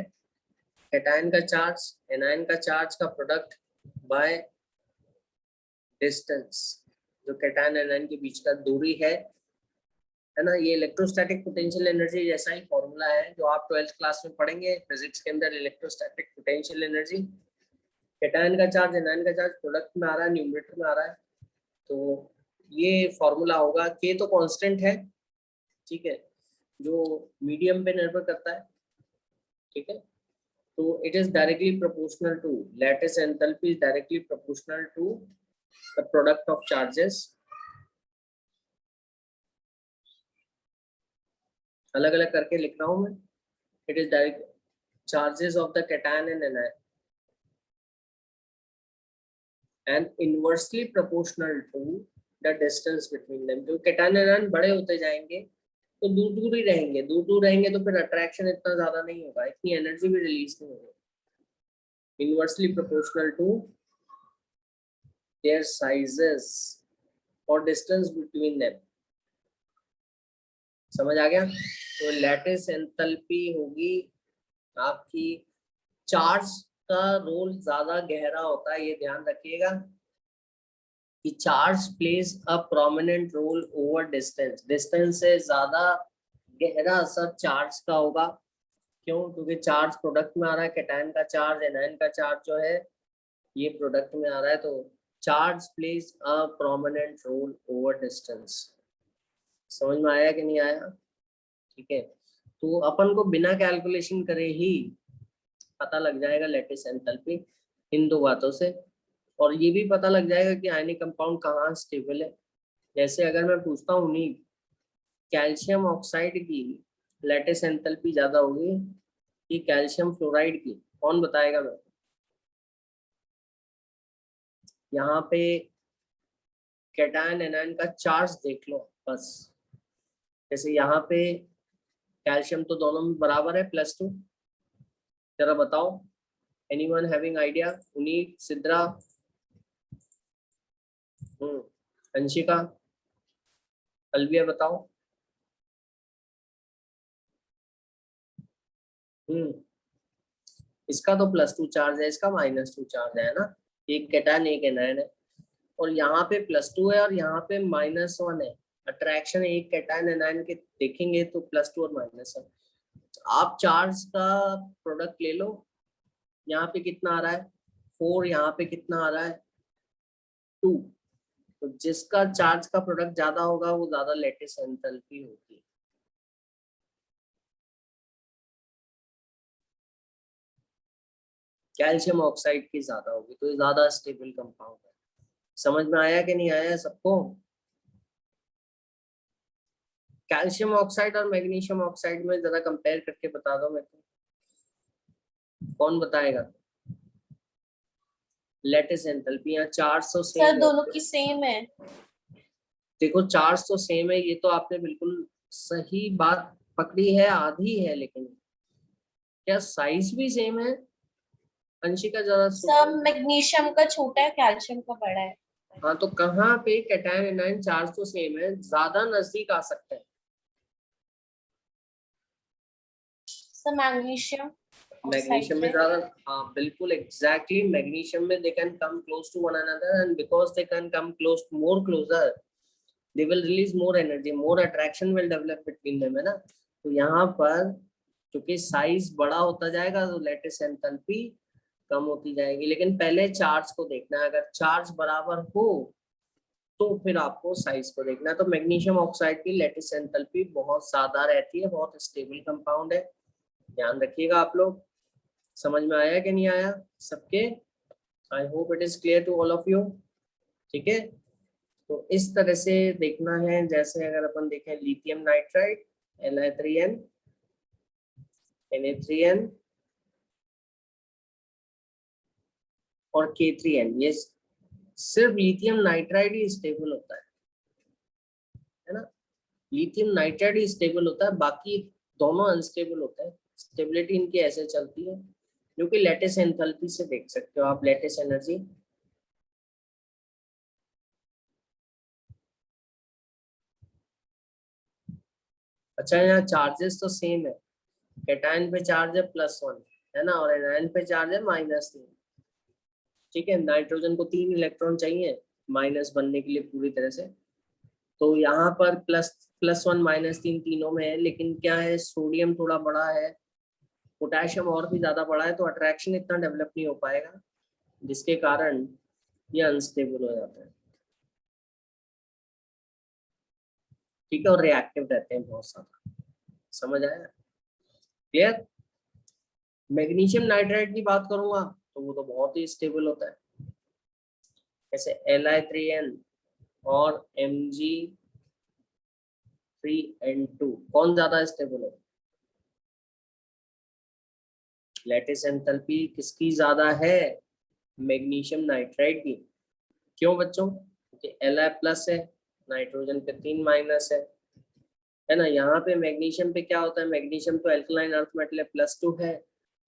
कैटायन का चार्ज एनायन का चार्ज का प्रोडक्ट बाय डिस्टेंस, जो कैटायन एनायन के बीच का दूरी है ना। ये इलेक्ट्रोस्टैटिक पोटेंशियल एनर्जी जैसा ही फॉर्मूला है जो आप 12th क्लास में पढ़ेंगे फिजिक्स के अंदर। इलेक्ट्रोस्टैटिक पोटेंशियल एनर्जी, कैटायन का चार्ज एनायन का चार्ज प्रोडक्ट में आ रहा है, न्यूमरेटर में आ रहा है, तो ये फॉर्मूला होगा। के तो कांस्टेंट है, ठीक है, जो मीडियम पे निर्भर करता है, ठीक है। तो it is directly proportional to, lattice enthalpy is directly proportional to the product of charges। अलग अलग करके लिख रहा हूं मैं। it is direct charges of the cation and anion and inversely proportional to the distance between them। जो cation and anion बड़े होते जाएंगे तो दूर दूर ही रहेंगे, दूर दूर रहेंगे तो फिर अट्रैक्शन इतना ज्यादा नहीं होगा, इतनी एनर्जी भी रिलीज नहीं होगी। Inversely proportional to their sizes or distance between them। समझ आ गया? तो लैटिस एंथैल्पी होगी आपकी, चार्ज का रोल ज्यादा गहरा होता है, ये ध्यान रखिएगा कि charge plays a prominent roll over distance. Distance से ज्यादा गहरा असर चार्ज का होगा। क्यों? क्योंकि चार्ज प्रोडक्ट में आ रहा है, कैटायन का चार्ज एनायन का चार्ज जो है ये प्रोडक्ट में आ रहा है, तो charge plays a prominent roll over distance. समझ में आया कि नहीं आया? ठीक है, तो अपन को बिना कैलकुलेशन करे ही पता लग जाएगा लैटिस एंथैल्पी इन दो बातों से। और ये भी पता लग जाएगा कि आयनिक कंपाउंड कहाँ स्टेबल है। जैसे अगर मैं पूछता हूँ नी, कैल्शियम ऑक्साइड की लैटिस एंथैल्पी ज्यादा होगी कि कैल्शियम फ्लोराइड की, कौन बताएगा? मैं यहाँ पे कैटायन एनायन का चार्ज देख लो बस। जैसे यहाँ पे कैल्शियम तो दोनों में बराबर है, +2। जरा बताओ, anyone having idea? Uneet, Sidra, Anshika, Alvia बताओ। इसका तो +2 चार्ज है, इसका -2 चार्ज है ना, एक कैटायन एक एनायन है, और यहाँ पे +2 है और यहाँ पे -1 है। अट्रैक्शन एक कैटायन एनायन के देखेंगे तो +2 और -1। आप चार्ज का प्रोडक्ट ले लो, यहाँ पे कितना आ रहा है 4, यहाँ पे कितना आ रहा है 2, तो जिसका चार्ज का प्रोडक्ट ज्यादा होगा वो ज्यादा लैटिस एंथैल्पी होगी। कैल्शियम ऑक्साइड की ज्यादा होगी, तो ये ज्यादा स्टेबल कंपाउंड है। समझ में आया कि नहीं आया सबको? कैल्शियम ऑक्साइड और मैग्नीशियम ऑक्साइड में जरा कंपेयर करके बता दो मेरे को, कौन बताएगा? लैटिस एंथैल्पी यहाँ चार्ज तो सेम
सर
है।
दोनों की सेम है।
देखो चार्ज तो सेम है, ये तो आपने बिल्कुल सही बात पकड़ी है, आधी है, लेकिन क्या साइज भी सेम है? अंशिका जरा
सर
सोचो।
मैग्नीशियम का छोटा है, कैल्शियम का बड़ा है।
हाँ तो कहाँ पे कैटायन एनायन चार्ज तो सेम है, ज्यादा नजदीक आ सकते हैं।
सर मैग्नीशियम
मैग्नीशियम में ज्यादा, हाँ बिल्कुल एग्जैक्टली, मैग्नीशियम में they can come close to one another, and because they can come close more closer, they will release more energy, more attraction will develop between them, है ना। तो यहाँ पर क्योंकि साइज बड़ा होता जाएगा तो लैटिस एंथैल्पी कम होती जाएगी, लेकिन पहले चार्ज को देखना है, अगर चार्ज बराबर हो तो फिर आपको साइज को देखना है। तो मैग्नीशियम ऑक्साइड की लैटिस एंथैल्पी बहुत ज्यादा रहती है, बहुत स्टेबल कंपाउंड है, ध्यान रखिएगा आप लोग। समझ में आया कि नहीं आया सबके? I hope it is clear to all of you. ठीक है, तो इस तरह से देखना है, जैसे अगर अपन देखें लिथियम नाइट्राइड Li3n Na3n और K3n, ये सिर्फ लिथियम नाइट्राइड ही स्टेबल होता है ना, लिथियम नाइट्राइड ही स्टेबल होता है, बाकी दोनों अनस्टेबल होते हैं। स्टेबिलिटी इनकी ऐसे चलती है, जो कि लैटिस एंथैल्पी से देख सकते हो आप, लैटिस एनर्जी। अच्छा यहाँ चार्जेस तो सेम है, कैटायन पे चार्ज है +1 है ना, और एनायन पे चार्ज है -3। ठीक है, नाइट्रोजन को 3 इलेक्ट्रॉन चाहिए माइनस बनने के लिए पूरी तरह से, तो यहाँ पर +1 -3 तीनों में है, लेकिन क्या है सोडियम थोड़ा बड़ा है, पोटेशियम और भी ज्यादा बड़ा है, तो अट्रैक्शन इतना डेवलप नहीं हो पाएगा, जिसके कारण ये अनस्टेबल हो जाता है। ठीक है, और रिएक्टिव रहते हैं बहुत सारा। समझ आया? क्लियर? मैग्नीशियम नाइट्राइड की बात करूंगा तो वो तो बहुत ही स्टेबल होता है, जैसे Li3n और Mg3n2, कौन ज्यादा स्टेबल है? लैटिस एंथैल्पी किसकी ज्यादा है? मैग्नीशियम नाइट्राइड की। क्यों बच्चों? क्योंकि Li+ है, नाइट्रोजन पे 3 माइनस है ना। यहाँ पे मैग्नीशियम पे क्या होता है, मैग्नीशियम तो एल्कलाइन अर्थ मेटल है, +2 है,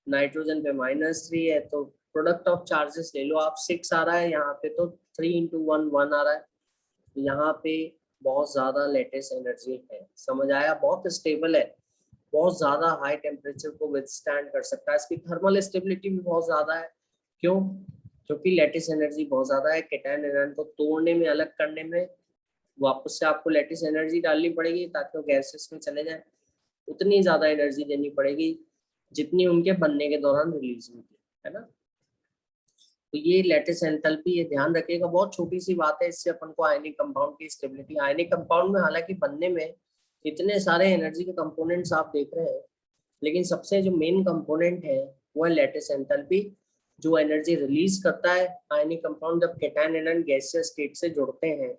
नाइट्रोजन पे -3 है, तो प्रोडक्ट ऑफ चार्जेस ले लो आप, 6 आ रहा है, यहाँ पे तो 3 × 1 1 आ रहा है, तो यहाँ पे बहुत ज्यादा लेटेस्ट एनर्जी है। समझ आया? बहुत स्टेबल है, बहुत ज्यादा हाई टेम्परेचर को विथस्टैंड कर सकता है, इसकी थर्मल स्टेबिलिटी भी बहुत ज्यादा है। क्यों? क्योंकि लैटिस एनर्जी बहुत ज्यादा है, कैटायन एनायन को तोड़ने में, अलग करने में वापस से आपको लैटिस एनर्जी डालनी पड़ेगी ताकि वो गैसेस में चले जाए, उतनी ज्यादा एनर्जी देनी पड़ेगी जितनी उनके बनने के दौरान रिलीज हुई थी, है ना। तो ये लैटिस एंथैल्पी, ये ध्यान रखिएगा, बहुत छोटी सी बात है, इससे अपन को आयनिक कंपाउंड की स्टेबिलिटी, आयनिक कंपाउंड में हालांकि बनने में इतने सारे एनर्जी के कंपोनेंट्स आप देख रहे हैं, लेकिन सबसे जो मेन कंपोनेंट है वो है लैटिस एंथैल्पी, जो एनर्जी रिलीज करता है आयनिक कंपाउंड जब कैटायन एनायन गैसियस स्टेट से जुड़ते हैं,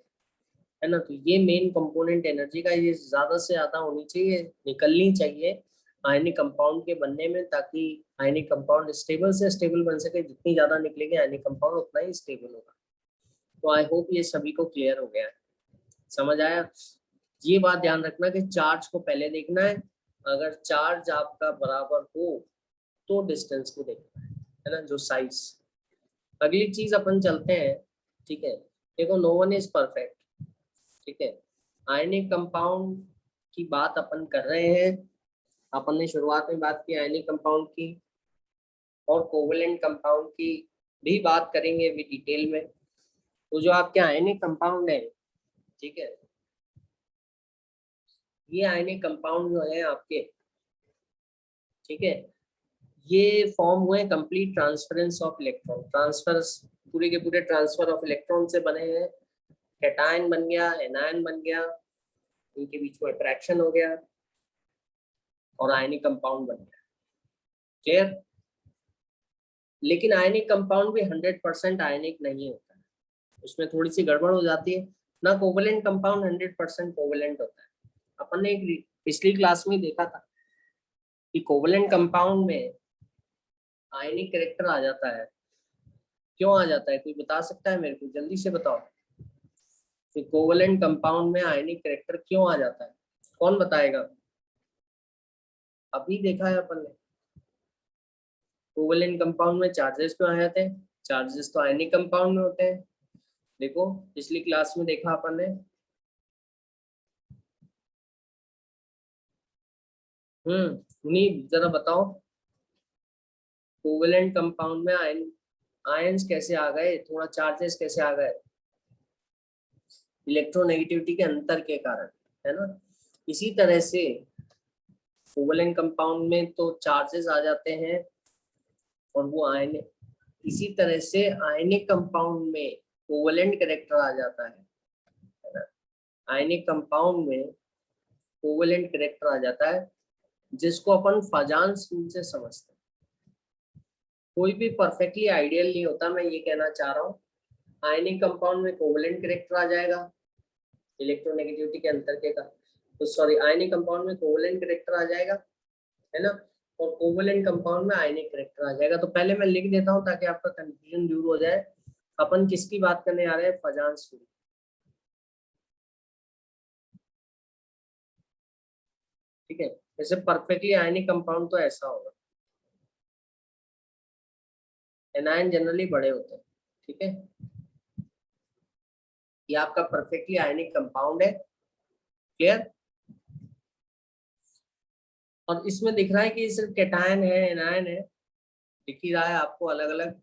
है ना। तो ये मेन कंपोनेंट एनर्जी का, ये ज्यादा से ज्यादा होनी चाहिए, निकलनी चाहिए आयनिक कंपाउंड के बनने में, ताकि आयनिक कंपाउंड स्टेबल से स्टेबल बन सके, जितनी ज्यादा निकलेगी आयनिक कंपाउंड उतना ही स्टेबल होगा। तो आई होप ये सभी को क्लियर हो गया है, समझ आया? ये बात ध्यान रखना कि चार्ज को पहले देखना है, अगर चार्ज आपका बराबर हो तो डिस्टेंस को देखना है ना, जो साइज। अगली चीज अपन चलते हैं, ठीक है, देखो नो वन इज परफेक्ट, ठीक है। आयनिक कंपाउंड की बात अपन कर रहे हैं, अपन ने शुरुआत में बात की आयनिक कंपाउंड की, और कोवेलेंट कंपाउंड की भी बात करेंगे अभी डिटेल में। तो जो आपके आयनिक कंपाउंड है, ठीक है, ये आयनिक कंपाउंड जो है आपके, ठीक है, ये फॉर्म हुए complete transference of electron, transfer, पूरे के पूरे ट्रांसफर ऑफ इलेक्ट्रॉन से बने हैं। कैटायन बन गया, एनायन बन गया, इनके बीच में अट्रैक्शन हो गया और आयनिक कंपाउंड बन गया। क्लियर? लेकिन आयनिक कंपाउंड भी 100% आयनिक नहीं होता है, उसमें थोड़ी सी गड़बड़ हो जाती है ना। कोवेलेंट कंपाउंड 100% कोवेलेंट होता है। अपन ने एक पिछली क्लास में देखा था कि कोवेलेंट कंपाउंड में आयनिक कैरेक्टर आ जाता है। क्यों आ जाता है, कोई बता सकता है मेरे को? जल्दी से बताओ कि कोवेलेंट कंपाउंड में आयनिक कैरेक्टर क्यों आ जाता है, कौन बताएगा? अभी देखा है अपन ने, कोवेलेंट कंपाउंड में चार्जेस क्यों आ जाते हैं? चार्जेस तो आयनिक कंपाउंड में होते हैं। देखो पिछली क्लास में देखा अपन ने। मुनीब जरा बताओ, कोवेलेंट कंपाउंड में आयंस कैसे आ गए, थोड़ा चार्जेस कैसे आ गए? इलेक्ट्रोनेगेटिविटी के अंतर के कारण, है ना। इसी तरह से कोवेलेंट कंपाउंड में तो चार्जेस आ जाते हैं और वो आयन, इसी तरह से आयनिक कंपाउंड में कोवेलेंट कैरेक्टर आ जाता है ना। आयनिक कंपाउंड में कोवेलेंट कैरेक्टर आ जाता है, जिसको अपन फाजान्स रूल से समझते हैं। कोई भी परफेक्टली आइडियल नहीं होता, मैं ये कहना चाह रहा हूँ। आयनिक कंपाउंड में कोवेलेंट कैरेक्टर आ जाएगा इलेक्ट्रोनेगेटिविटी के अंतर के कारण, तो सॉरी, आयनिक कंपाउंड में कोवेलेंट कैरेक्टर आ जाएगा, है ना, और कोवेलेंट कंपाउंड में आयनिक कैरेक्टर आ जाएगा। तो पहले मैं लिख देता हूँ ताकि आपका कंफ्यूजन दूर हो जाए। अपन किसकी बात करने आ रहे हैं? फाजान्स रूल, ठीक है। जैसे परफेक्टली आयनिक कंपाउंड तो ऐसा होगा, एनायन जनरली बड़े होते हैं, ठीक है। ये आपका परफेक्टली आयनिक कंपाउंड है। क्लियर? और इसमें दिख रहा है कि सिर्फ कैटायन है, एनायन है, दिख ही रहा है आपको अलग अलग।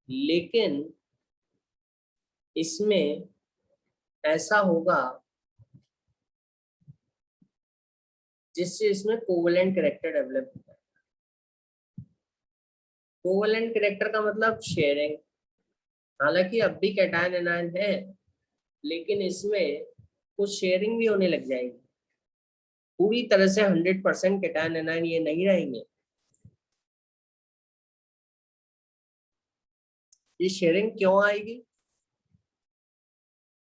लेकिन इसमें ऐसा होगा जिससे इसमें कोवेलेंट कैरेक्टर डेवलप होता है। कोवेलेंट कैरेक्टर का मतलब शेयरिंग। हालांकि अब भी कैटायन एनायन है, लेकिन इसमें कुछ शेयरिंग भी होने लग जाएगी। पूरी तरह से 100% कैटायन एनायन ये नहीं रहेंगे। ये शेयरिंग क्यों आएगी,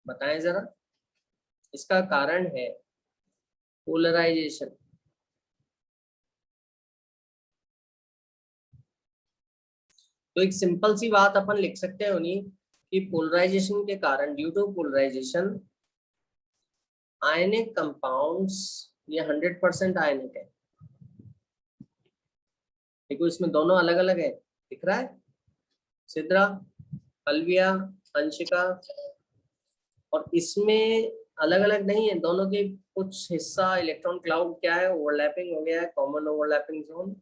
बताएं जरा। इसका कारण है पोलराइजेशन। तो एक सिंपल सी बात अपन लिख सकते हैं उन्हीं कि पोलराइजेशन के कारण, due to polarisation, ionic compounds, ये 100% आयनिक है। देखो इसमें दोनों अलग अलग है, दिख रहा है, सिद्रा, अलविया, अंशिका, और इसमें अलग अलग नहीं है, दोनों के कुछ हिस्सा इलेक्ट्रॉन क्लाउड क्या है, ओवरलैपिंग हो गया है, कॉमन ओवरलैपिंग जोन।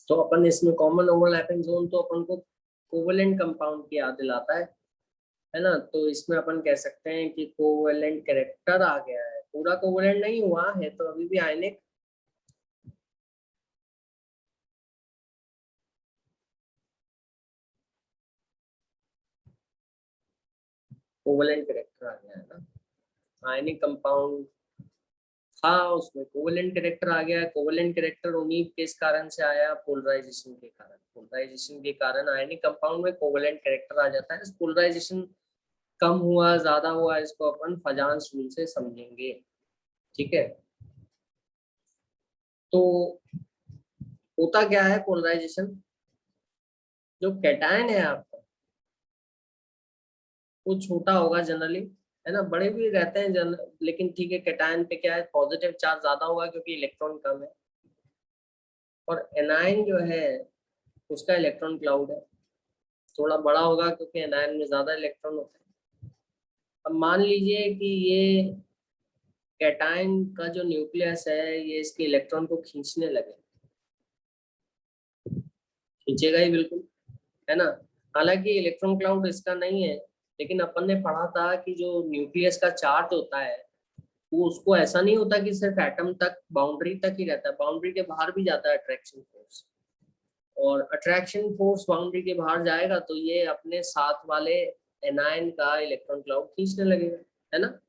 तो अपन इसमें कॉमन ओवरलैपिंग जोन तो अपन को कोवेलेंट कंपाउंड की याद दिलाता है ना। तो इसमें अपन कह सकते हैं कि कोवेलेंट कैरेक्टर आ गया है, पूरा कोवेलेंट नहीं हुआ है तो अभी भी आयनिक कोवेलेंट कैरेक्टर आ गया है ना। आयनिक कंपाउंड था, उसमें कोवेलेंट कैरेक्टर आ गया है। कोवेलेंट कैरेक्टर उन्हीं किस कारण से आया? पोलराइजेशन के कारण। पोलराइजेशन के कारण आयनिक कंपाउंड में कोवेलेंट कैरेक्टर आ जाता है। पोलराइजेशन कम हुआ ज्यादा हुआ इसको अपन फाजान्स रूल से समझेंगे, ठीक है। तो होता क्या है पोलराइजेशन, जो कैटायन है आपका, वो छोटा होगा जनरली, है ना, बड़े भी रहते हैं लेकिन ठीक है, कैटायन पे क्या है, पॉजिटिव चार्ज ज्यादा होगा क्योंकि इलेक्ट्रॉन कम है। और एनायन जो है उसका इलेक्ट्रॉन क्लाउड है, थोड़ा बड़ा होगा क्योंकि एनायन में ज्यादा इलेक्ट्रॉन होते हैं। अब मान लीजिए कि ये कैटायन का जो न्यूक्लियस है ये इसके इलेक्ट्रॉन को खींचने लगे, खींचेगा ही बिल्कुल, है ना। हालांकि इलेक्ट्रॉन क्लाउड इसका नहीं है, लेकिन अपन ने पढ़ा था कि जो न्यूक्लियस का चार्ज होता है वो उसको ऐसा नहीं होता कि सिर्फ एटम तक, बाउंड्री तक ही रहता है, बाउंड्री के बाहर भी जाता है अट्रैक्शन फोर्स। और अट्रैक्शन फोर्स बाउंड्री के बाहर जाएगा तो ये अपने साथ वाले एनायन का इलेक्ट्रॉन क्लाउड खींचने लगेगा, है ना।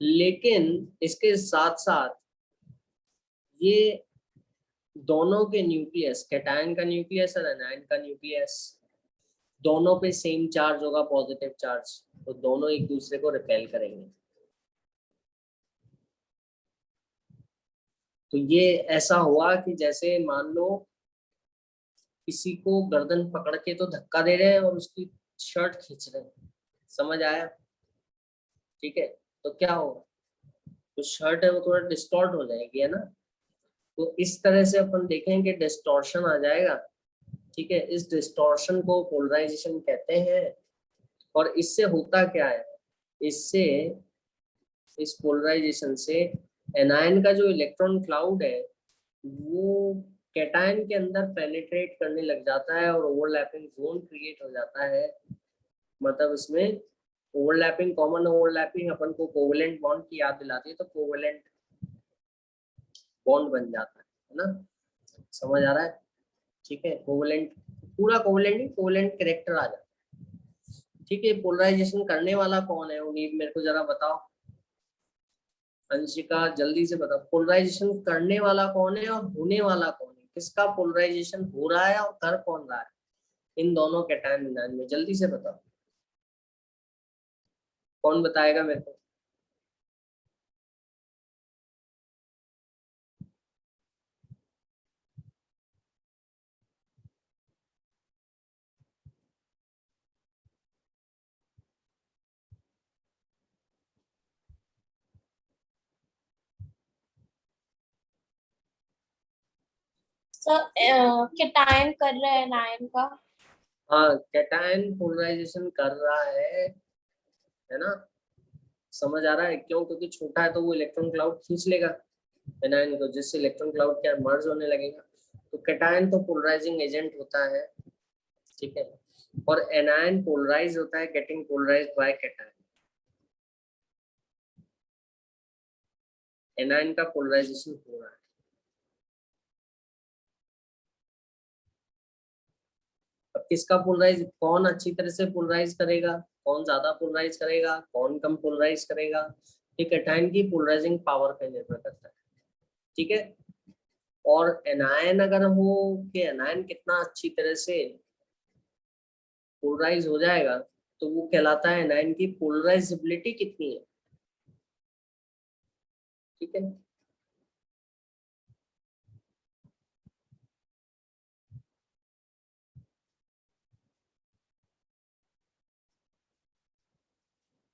लेकिन इसके साथ साथ ये दोनों के न्यूक्लियस, कैटायन का न्यूक्लियस और एनायन का न्यूक्लियस, दोनों पे सेम चार्ज होगा, पॉजिटिव चार्ज, तो दोनों एक दूसरे को रिपेल करेंगे। तो ये ऐसा हुआ कि जैसे मान लो किसी को गर्दन पकड़ के तो धक्का दे रहे हैं और उसकी शर्ट खींच रहे हैं, समझ आया, ठीक है। तो क्या होगा, तो शर्ट है वो थोड़ा डिस्टॉर्ट हो जाएगी, है ना। तो इस तरह से अपन देखेंगे डिस्टॉर्शन आ जाएगा, ठीक है। इस डिस्टॉर्शन को पोलराइजेशन कहते हैं। और इससे होता क्या है, इससे, इस पोलराइजेशन से एनायन का जो इलेक्ट्रॉन क्लाउड है वो कैटायन के अंदर पेनिट्रेट करने लग जाता है और ओवरलैपिंग जोन क्रिएट हो जाता है। मतलब इसमें ओवरलैपिंग, कॉमन ओवरलैपिंग अपन को कोवेलेंट बॉन्ड की याद दिलाती है, तो कोवेलेंट बॉन्ड बन जाता है ना, समझ आ रहा है, ठीक है। कोवेलेंट, पूरा कोवेलेंट नहीं, कोवेलेंट कैरेक्टर आ जाता है, ठीक है। पोलराइजेशन करने वाला कौन है, उन्हीं मेरे को जरा बताओ, अंशिका जल्दी से बताओ, पोलराइजेशन करने वाला कौन है और होने वाला कौन है, किसका पोलराइजेशन हो रहा है और कर कौन रहा है इन दोनों कैटायन एनायन में, जल्दी से बताओ, कौन बताएगा मेरे को।
सर कैटायन कर रहा है एनायन का।
हाँ, कैटायन पोलराइजेशन कर रहा है ना, समझ आ रहा है क्यों, क्योंकि छोटा है तो वो इलेक्ट्रॉन क्लाउड खींच लेगा एनायन को, जिससे इलेक्ट्रॉन क्लाउड क्या मर्ज होने लगेगा। तो कैटायन तो पोलराइजिंग एजेंट होता है, ठीक है। और एनायन पोलराइज होता है, getting polarised by cation. Anion का पोलराइजेशन हो रहा है। अब किसका पोलराइज, कौन अच्छी तरह से पोलराइज करेगा, कौन ज्यादा पोलराइज करेगा, कौन कम पोलराइज करेगा, ये कैटायन की पोलराइजिंग पावर पे निर्भर करता है, ठीक है। और एनायन अगर हो कि एनायन कितना अच्छी तरह से पोलराइज हो जाएगा तो वो कहलाता है एनायन की पोलराइजेबिलिटी कितनी है, ठीक है।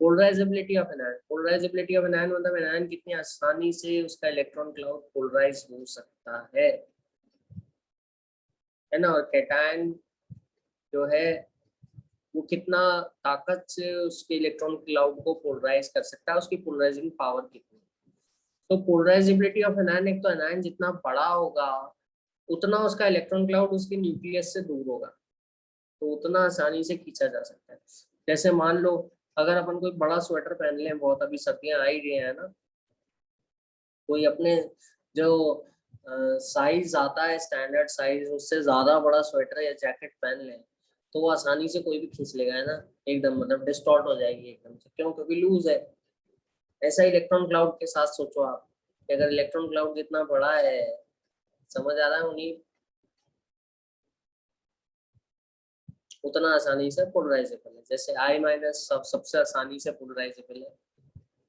Polarisability of anion, polarisability of anion मतलब एनायन कितनी आसानी से उसका इलेक्ट्रॉन क्लाउड पोलराइज हो सकता है ना। और कैटायन जो है वो कितना ताकत से उसके इलेक्ट्रॉन क्लाउड को पोलराइज कर सकता है, उसकी पोलराइजिंग पावर कितनी है। तो पोलराइजेबिलिटी ऑफ एनायन, एक तो एनायन जितना बड़ा होगा उतना उसका इलेक्ट्रॉन क्लाउड उसके न्यूक्लियस से दूर होगा, तो उतना आसानी से खींचा जा सकता है। जैसे मान लो अगर अपन कोई बड़ा स्वेटर पहन लें, बहुत अभी सर्दियां आ ही रही है ना, कोई अपने जो साइज आता है स्टैंडर्ड साइज उससे ज्यादा बड़ा स्वेटर या जैकेट पहन लें तो वो आसानी से कोई भी खींच लेगा, है ना, एकदम, मतलब डिस्टॉर्ट हो जाएगी एकदम से, क्यों, क्योंकि लूज है। ऐसा इलेक्ट्रॉन क्लाउड के साथ सोचो आप कि अगर इलेक्ट्रॉन क्लाउड जितना बड़ा है, समझ आ रहा है उन्हीं, उतना आसानी से पोलराइजेबल है। जैसे I माइनस सबसे आसानी से पोलराइजेबल है,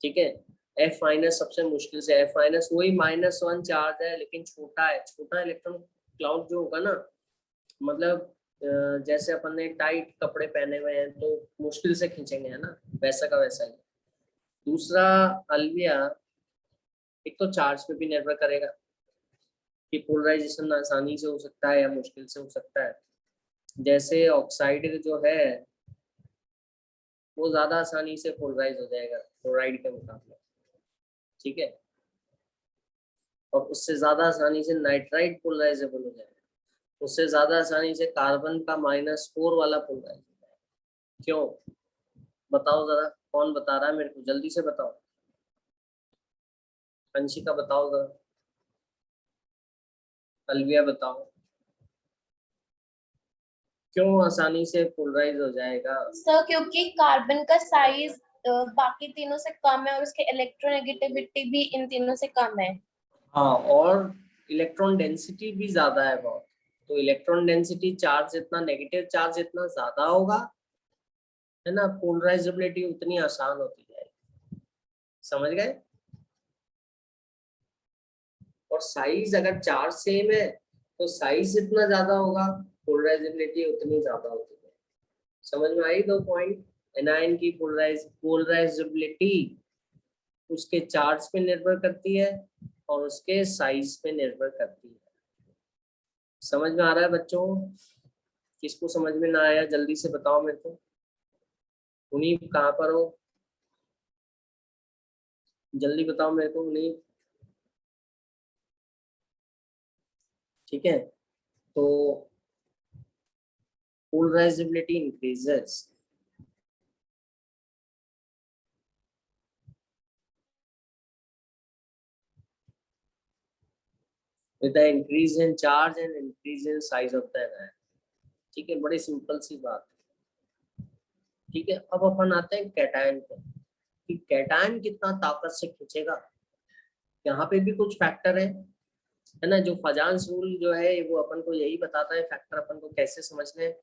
ठीक है। F माइनस सबसे मुश्किल से, F माइनस वही -1 चार्ज है लेकिन छोटा है, छोटा इलेक्ट्रॉन क्लाउड जो होगा ना, मतलब जैसे अपन ने टाइट कपड़े पहने हुए हैं तो मुश्किल से खींचेंगे, है ना, वैसा का वैसा ही। दूसरा अलविया एक तो चार्ज पे भी निर्भर करेगा कि पोलराइजेशन आसानी से हो सकता है या मुश्किल से हो सकता है। जैसे ऑक्साइड जो है वो ज्यादा आसानी से पोलराइज हो जाएगा क्लोराइड के मुकाबले, ठीक है, और उससे ज्यादा आसानी से नाइट्राइड पोलराइजेबल हो जाएगा, उससे ज्यादा आसानी से कार्बन का -4 वाला पोलराइज हो जाएगा। क्यों बताओ जरा, कौन बता रहा है मेरे को, जल्दी से बताओ, अंशिका बताओ जरा, अलविया बताओ, क्यों आसानी से पोलराइज हो जाएगा?
सर क्योंकि कार्बन का साइज बाकी तीनों से कम है और उसकी इलेक्ट्रोनेगेटिविटी भी इन तीनों से कम है।
हाँ, और इलेक्ट्रॉन डेंसिटी भी ज्यादा है बहुत, तो इलेक्ट्रॉन डेंसिटी चार्ज जितना, नेगेटिव चार्ज जितना ज्यादा होगा, है ना, पोलराइजेबिलिटी उतनी आसान होती जाएगी। समझ गए? और साइज अगर चार्ज सेम है तो साइज जितना ज्यादा होगा पोलराइजेबिलिटी उतनी ज्यादा होती है। समझ में आई दो पॉइंट? एनायन की पोलराइजेबिलिटी उसके चार्ज पे निर्भर करती है और उसके साइज पे निर्भर करती है। समझ में आ रहा है बच्चों? किसको समझ में ना आया जल्दी से बताओ मेरे को। उन्हीं कहाँ पर हो, जल्दी बताओ मेरे को उन्हीं। ठीक है, तो polarizability increases with the increase in charge and increase in size of the anion। ठीक है, बड़ी सिंपल सी बात। ठीक है, अब अपन आते हैं कैटायन पे कि कैटायन कितना ताकत से खींचेगा। यहाँ पे भी कुछ फैक्टर है ना, जो फजांस रूल जो है वो अपन को यही बताता है, फैक्टर अपन को कैसे समझने हैं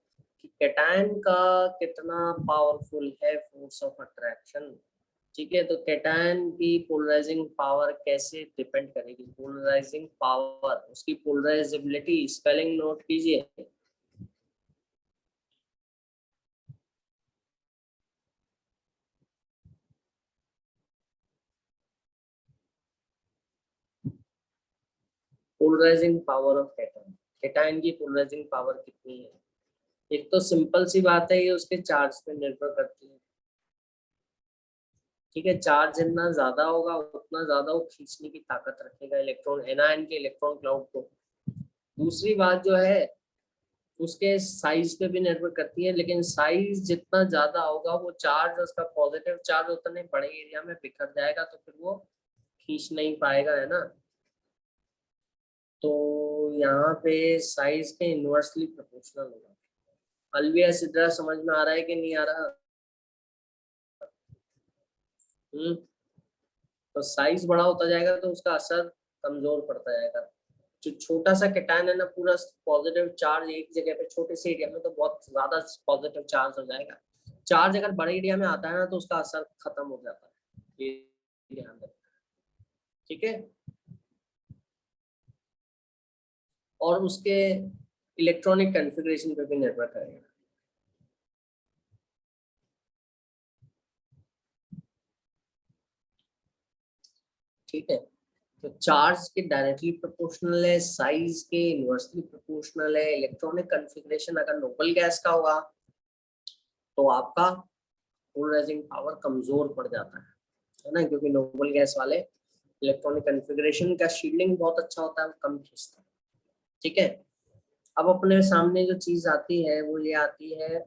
कि कैटायन का कितना पावरफुल है फोर्स ऑफ अट्रैक्शन। ठीक है, तो कैटायन की पोलराइजिंग पावर कैसे डिपेंड करेगी, पोलराइजिंग पावर, उसकी पोलराइजेबिलिटी, स्पेलिंग नोट कीजिए। Polarising power of cation, cation की पोलराइजिंग पावर कितनी है? एक तो सिंपल सी बात है, ये उसके चार्ज पे निर्भर करती है। ठीक है, चार्ज जितना ज्यादा होगा उतना ज्यादा वो खींचने की ताकत रखेगा इलेक्ट्रॉन, एनायन के इलेक्ट्रॉन क्लाउड को। दूसरी बात जो है उसके साइज पे भी निर्भर करती है, लेकिन साइज जितना ज्यादा होगा वो चार्ज, उसका पॉजिटिव चार्ज उतने बड़े एरिया में बिखर जाएगा, तो फिर वो खींच नहीं पाएगा, है ना। तो यहाँ पे साइज के इनवर्सली प्रोपोर्शनल होगा। अलविया सिद्रा समझ में आ रहा है कि नहीं आ रहा? तो साइज बड़ा होता जाएगा तो उसका असर कमजोर पड़ता जाएगा। जो छोटा सा कैटायन है ना, पूरा पॉजिटिव चार्ज एक जगह पे छोटे से एरिया में, तो बहुत ज्यादा पॉजिटिव चार्ज हो जाएगा। चार्ज अगर बड़े एरिया में आता है ना तो उसका असर खत्म हो जाता है, ये ध्यान रखना। ठीक है, और उसके इलेक्ट्रॉनिक कॉन्फ़िगरेशन पे भी निर्भर करेगा। ठीक है, तो चार्ज के डायरेक्टली प्रोपोर्शनल है, साइज के इनवर्सली प्रोपोर्शनल है। इलेक्ट्रॉनिक कॉन्फ़िगरेशन अगर नोबल गैस का होगा तो आपका पोलराइजिंग पावर कमजोर पड़ जाता है ना, क्योंकि नोबल गैस वाले इलेक्ट्रॉनिक कॉन्फ़िगरेशन का शील्डिंग बहुत अच्छा होता है, कम खींचता है। ठीक है, अब अपने सामने जो चीज आती है वो ये आती है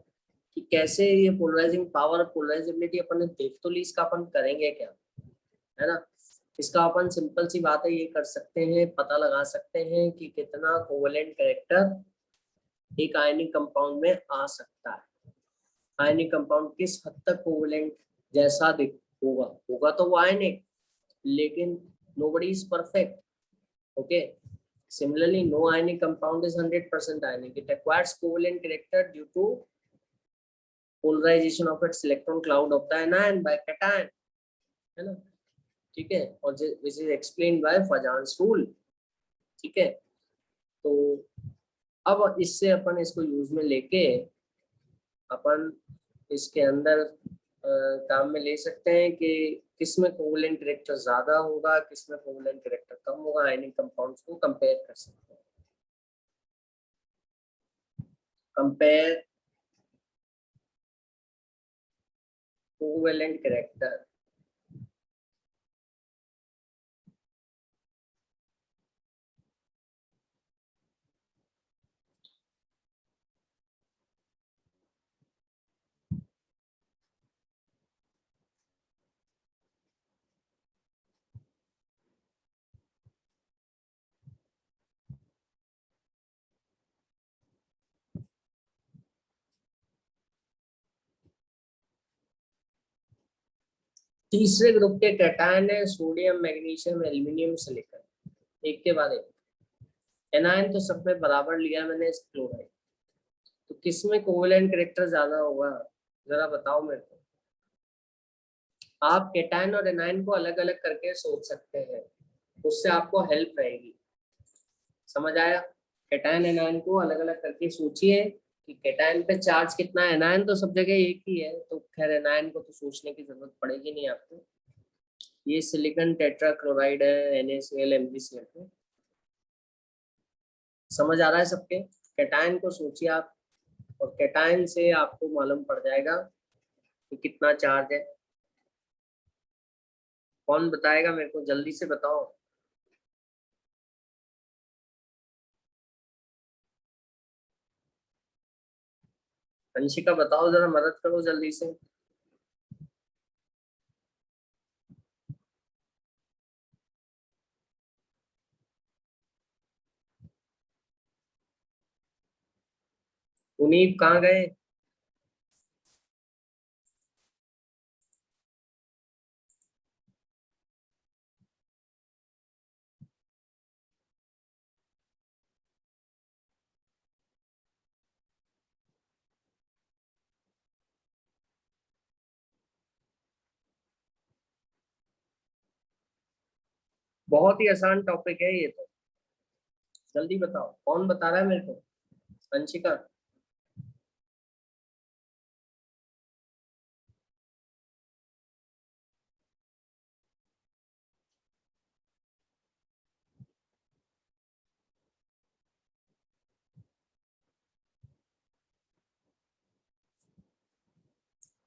कि कैसे ये पोलराइजिंग पावर, पोलराइजेबिलिटी अपन ने देख तो ली, इसका अपन करेंगे क्या, है ना। इसका अपन सिंपल सी बात है ये कर सकते हैं, पता लगा सकते हैं कि कितना कोवेलेंट कैरेक्टर एक आयनिक कंपाउंड में आ सकता है। आयनिक कंपाउंड किस हद तक कोवेलेंट जैसा दिख होगा तो वो आयनिक, लेकिन nobody is perfect. Okay, similarly no ionic compound is 100% ionic, it acquires covalent character due to polarization of its electron cloud of the anion by cation, है ना। ठीक है, और which is explained by Fajans rule। ठीक है, तो अब इससे अपन इसको यूज में लेके अपन इसके अंदर काम में ले सकते हैं कि किसमें कोवलेंट कैरेक्टर ज्यादा होगा, किसमें कोवलेंट कैरेक्टर कम होगा, आयनिक कंपाउंड्स को कंपेयर कर सकते हैं। Compare covalent character. तीसरे ग्रुप के कैटायन है सोडियम, मैग्नीशियम, एल्यूमिनियम, सिलिकॉन। एक के बाद एक। एनायन तो सब में बराबर लिया मैंने इस क्लोराइड। तो किसमें कोवलेंट कैरेक्टर ज्यादा होगा जरा बताओ मेरे को। आप कैटायन और एनायन को अलग अलग करके सोच सकते हैं, उससे आपको हेल्प रहेगी। समझ आया? कैटायन एनायन को अलग अलग करके सोचिए कि कैटायन पे चार्ज कितना है। एनायन तो सब जगह एक ही है, तो खैर एनायन को तो सोचने की जरूरत पड़ेगी नहीं आपको। ये सिलिकॉन टेट्राक्लोराइड है, NaCl MgCl। समझ आ रहा है सबके? कैटायन को सोचिए आप, और कैटायन से आपको मालूम पड़ जाएगा कि कितना चार्ज है। कौन बताएगा मेरे को, जल्दी से बताओ। अंशिका बताओ, जरा मदद करो जल्दी से। उनीब कहाँ गए? बहुत ही आसान टॉपिक है ये तो, जल्दी बताओ कौन बता रहा है मेरे को। अंशिका।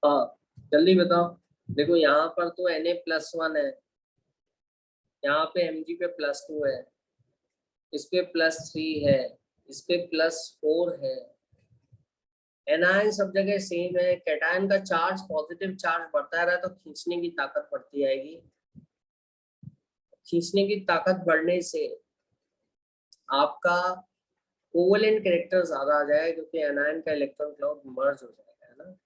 हाँ जल्दी बताओ। देखो यहाँ पर तो Na+1 है, यहाँ पे Mg पे +2 है, इस पे +3 है, इस पे +4 है। एनायन सब जगह सेम है। कैटायन का चार्ज, पॉजिटिव चार्ज बढ़ता रहा तो खींचने की ताकत बढ़ती आएगी। खींचने की ताकत बढ़ने से आपका कोवलेंट कैरेक्टर ज्यादा आ जाएगा, क्योंकि एनायन का इलेक्ट्रॉन क्लाउड मर्ज हो जाएगा, है ना।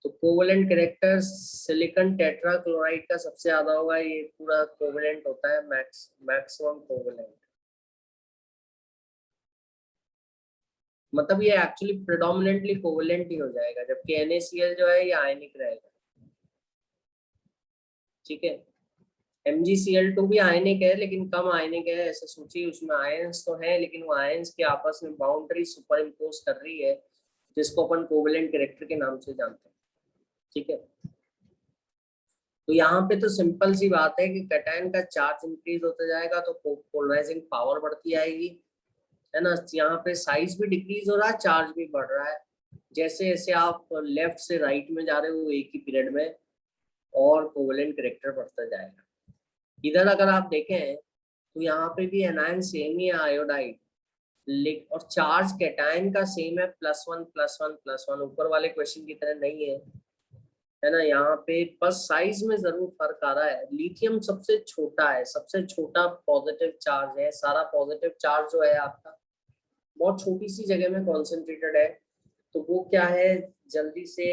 तो कोवलेंट कैरेक्टर सिलिकॉन टेट्राक्लोराइड का सबसे ज्यादा होगा। ये पूरा कोवलेंट होता है, मैक्सिमम कोवलेंट। मतलब ये एक्चुअली प्रेडोमिनेंटली कोवलेंट ही हो जाएगा, जबकि NaCl जो है ये आयनिक रहेगा। ठीक है। MgCl2 भी आयनिक है, लेकिन कम आयनिक है। ऐसे सोचिए, उसमें आयंस तो है, लेकिन वो आयंस के आपस में बाउंड्री सुपर इम्पोज कर रही है, जिसको अपन कोवलेंट कैरेक्टर के नाम से जानते हैं। ठीक है। तो यहाँ पे तो सिंपल सी बात है कि कैटायन का चार्ज इंक्रीज होता जाएगा तो पोलराइजिंग पावर बढ़ती आएगी, है ना। यहाँ पे साइज भी डिक्रीज हो रहा है, चार्ज भी बढ़ रहा है। जैसे जैसे आप लेफ्ट से राइट में जा रहे हो एक ही पीरियड में, और कोवलेंट कैरेक्टर बढ़ता जाएगा। इधर अगर आप देखें तो यहाँ पे भी एनायन सेम ही है, आयोडाइड, और चार्ज कैटायन का सेम है, +1 +1 +1, ऊपर वाले क्वेश्चन की तरह नहीं है ना। यहाँ पे बस साइज में जरूर फर्क आ रहा है। लिथियम सबसे छोटा है, सबसे छोटा पॉजिटिव चार्ज है। सारा पॉजिटिव चार्ज जो है आपका बहुत छोटी सी जगह में कॉन्सेंट्रेटेड है, तो वो क्या है, जल्दी से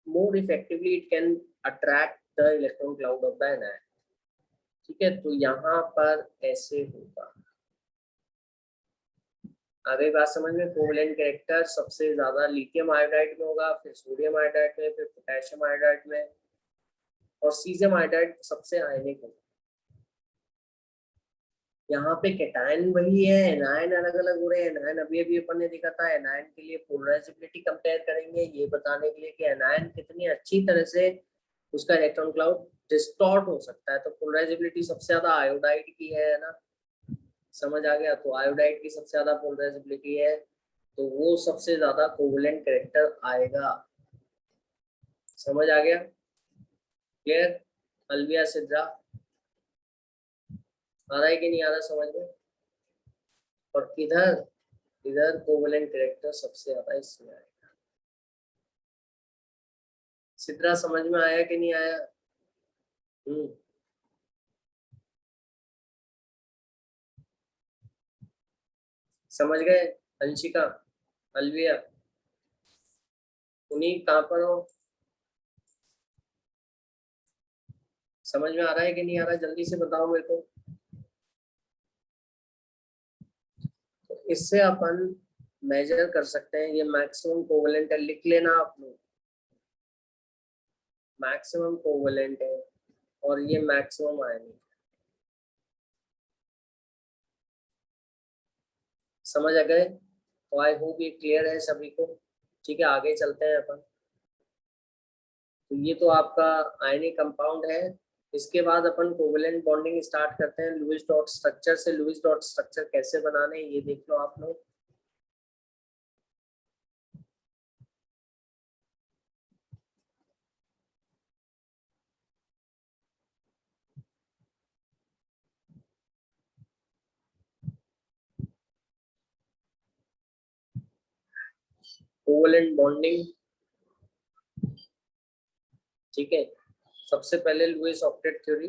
more effectively it can attract the electron cloud of the anion। ठीक है, तो यहाँ पर ऐसे होगा। आ गई बात समझ में? कोवलेंट कैरेक्टर सबसे ज्यादा लिथियम आयोडाइड में होगा, फिर सोडियम आयोडाइड में, फिर पोटेशियम आयोडाइड में, और सीजियम आयोडाइड सबसे आयनिक होगा। यहाँ पे कैटायन वही है, एनायन अलग अलग हो रहे हैं। एनायन अभी अभी अपन ने देखा था, एनायन के लिए पोलराइजेबिलिटी कंपेयर करेंगे ये बताने के लिए कि एनायन कितनी अच्छी तरह से उसका इलेक्ट्रॉन क्लाउड डिस्टॉर्ट हो सकता है। तो पोलराइजेबिलिटी सबसे ज्यादा आयोडाइड की है ना, समझ आ गया। तो आयोडाइड की सबसे ज्यादा पोलराइजेबिलिटी है, तो वो सबसे ज्यादा कोवेलेंट कैरेक्टर आएगा। समझ आ गया? क्लियर? अलविया सिद्रा आ रहा है कि नहीं आ रहा समझ में? और इधर इधर कोवेलेंट कैरेक्टर सबसे ज्यादा इसमें आएगा। सिद्रा समझ में आया कि नहीं आया? समझ गए? अंशिका, अलविया, उन्हीं कहाँ पर हो? समझ में आ रहा है कि नहीं आ रहा? जल्दी से बताओ मेरे को। तो इससे अपन मेजर कर सकते हैं, ये मैक्सिमम कोवेलेंट है, लिख लेना आप लोग। मैक्सिमम कोवेलेंट है और ये मैक्सिमम आयनिक। समझ आ गए? तो आई होप ये क्लियर है सभी को। ठीक है, आगे चलते हैं अपन। तो ये तो आपका आयनिक कंपाउंड है। इसके बाद अपन कोवेलेंट बॉन्डिंग स्टार्ट करते हैं लुईस डॉट स्ट्रक्चर से। लुईस डॉट स्ट्रक्चर कैसे बनाने ये देख लो आप लोग। कोवेलेंट बॉन्डिंग, ठीक है। सबसे पहले लुईस ऑक्टेट थ्योरी,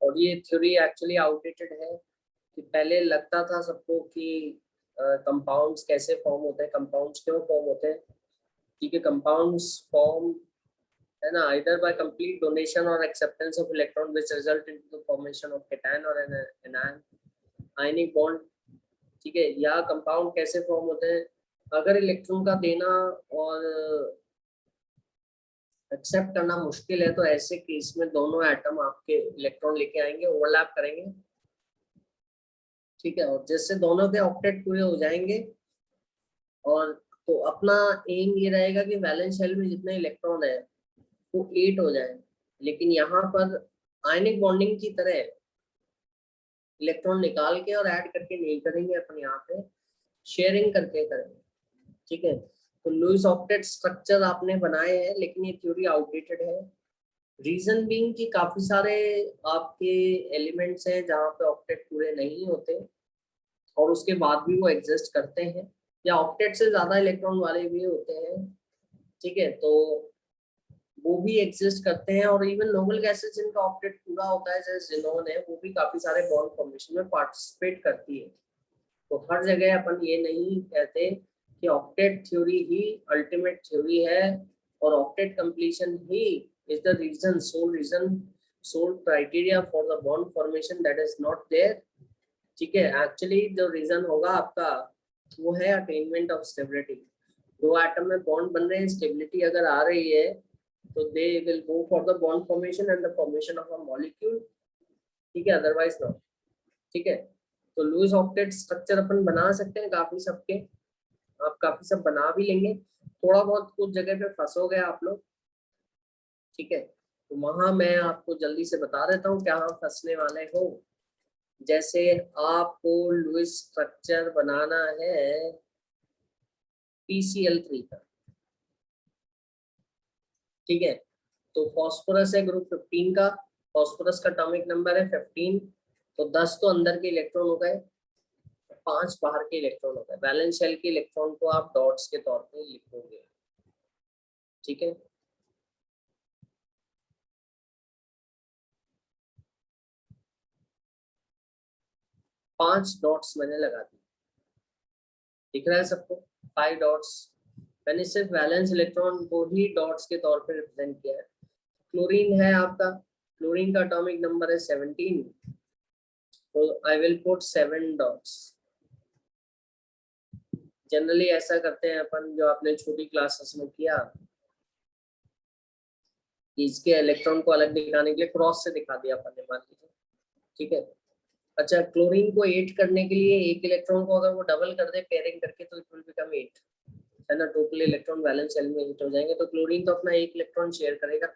और ये थ्योरी एक्चुअली आउटडेटेड है कि पहले लगता था सबको कि कंपाउंड्स कैसे फॉर्म होते हैं, कंपाउंड्स क्यों फॉर्म होते हैं। ठीक है, कंपाउंड्स फॉर्म है ना either by complete donation or acceptance of electron which result into the formation of cation or an anion ionic bond। ठीक है, या कंपाउंड कैसे फॉर्म होते हैं, अगर इलेक्ट्रॉन का देना और एक्सेप्ट करना मुश्किल है तो ऐसे केस में दोनों एटम आपके इलेक्ट्रॉन लेके आएंगे, ओवरलैप करेंगे। ठीक है, और जिससे दोनों के ऑक्टेट पूरे हो जाएंगे, और तो अपना एम ये रहेगा कि वैलेंस शेल में जितने इलेक्ट्रॉन है वो 8 हो जाए। लेकिन यहाँ पर आयनिक बॉन्डिंग की तरह इलेक्ट्रॉन निकाल के और ऐड करके नहीं करेंगे अपन, यहाँ पे शेयरिंग करके करेंगे। ठीक है, तो लुईस ऑक्टेट स्ट्रक्चर आपने बनाए हैं लेकिन ये थ्योरी आउटडेटेड है। रीजन बीइंग कि काफी सारे आपके एलिमेंट्स हैं जहाँ पे ऑक्टेट पूरे नहीं होते और उसके बाद भी वो एग्जिस्ट करते हैं, या ऑक्टेट से ज्यादा इलेक्ट्रॉन वाले भी होते हैं। ठीक है, तो वो भी एग्जिस्ट करते हैं, और इवन नोबल गैसेस जिनका ऑक्टेट पूरा होता है जैसे ज़ीनोन है, वो भी काफी सारे बॉन्ड फॉर्मेशन में पार्टिसिपेट करती है। तो हर जगह अपन ये नहीं कहते कि ऑक्टेट थ्योरी ही अल्टीमेट थ्योरी है और ऑक्टेट कंप्लीशन ही is the reason, sole criteria for the bond formation, that is not there. ठीक है, एक्चुअली जो रीजन होगा आपका वो है अटेनमेंट ऑफ स्टेबिलिटी। दो एटम में बॉन्ड बन रहे हैं, स्टेबिलिटी अगर आ रही है तो they will go for the bond formation and the formation of a molecule. ठीक है, अदरवाइज नॉट। ठीक है, तो लुईस ऑक्टेट स्ट्रक्चर अपन बना सकते हैं काफी सबके, आप काफी सब बना भी लेंगे। थोड़ा बहुत कुछ जगह पे फंसोगे आप लोग। ठीक है, तो वहां मैं आपको जल्दी से बता देता हूँ क्या फंसने वाले हो। जैसे आपको लुईस स्ट्रक्चर बनाना है PCl3 का। ठीक है, तो फॉस्फोरस है ग्रुप 15 का, फॉस्फोरस का एटॉमिक नंबर है 15। तो 10 तो अंदर के इलेक्ट्रॉन हो गए, 5 बाहर के इलेक्ट्रॉन हो गए। वैलेंस शेल के इलेक्ट्रॉन को आप डॉट्स के तौर पे लिखोगे। ठीक है, पांच डॉट्स मैंने लगा दी, दिख रहा है सबको? 5 डॉट्स। मैंने सिर्फ वैलेंस इलेक्ट्रॉन को ही डॉट्स के तौर पे रिप्रेजेंट किया है। क्लोरीन है आपका, क्लोरीन का एटॉमिक नंबर है 17, तो I will put 7 dots. Generally ऐसा करते हैं अपन, जो आपने छोटी क्लासेस में किया, कि इसके इलेक्ट्रॉन को अलग दिखाने के लिए क्रॉस से दिखा दिया अपन ने, मान लीजिए, ठीक है। अच्छा, क्लोरीन को 8 करने के लिए एक इलेक्ट्रॉन को अगर वो डबल कर दे पेयरिंग करके, तो इट विल बिकम 8, है ना। टोटल इलेक्ट्रॉन वैलेंस शेल में 8 हो जाएंगे, तो क्लोरीन तो अपना एक इलेक्ट्रॉन शेयर करेगा।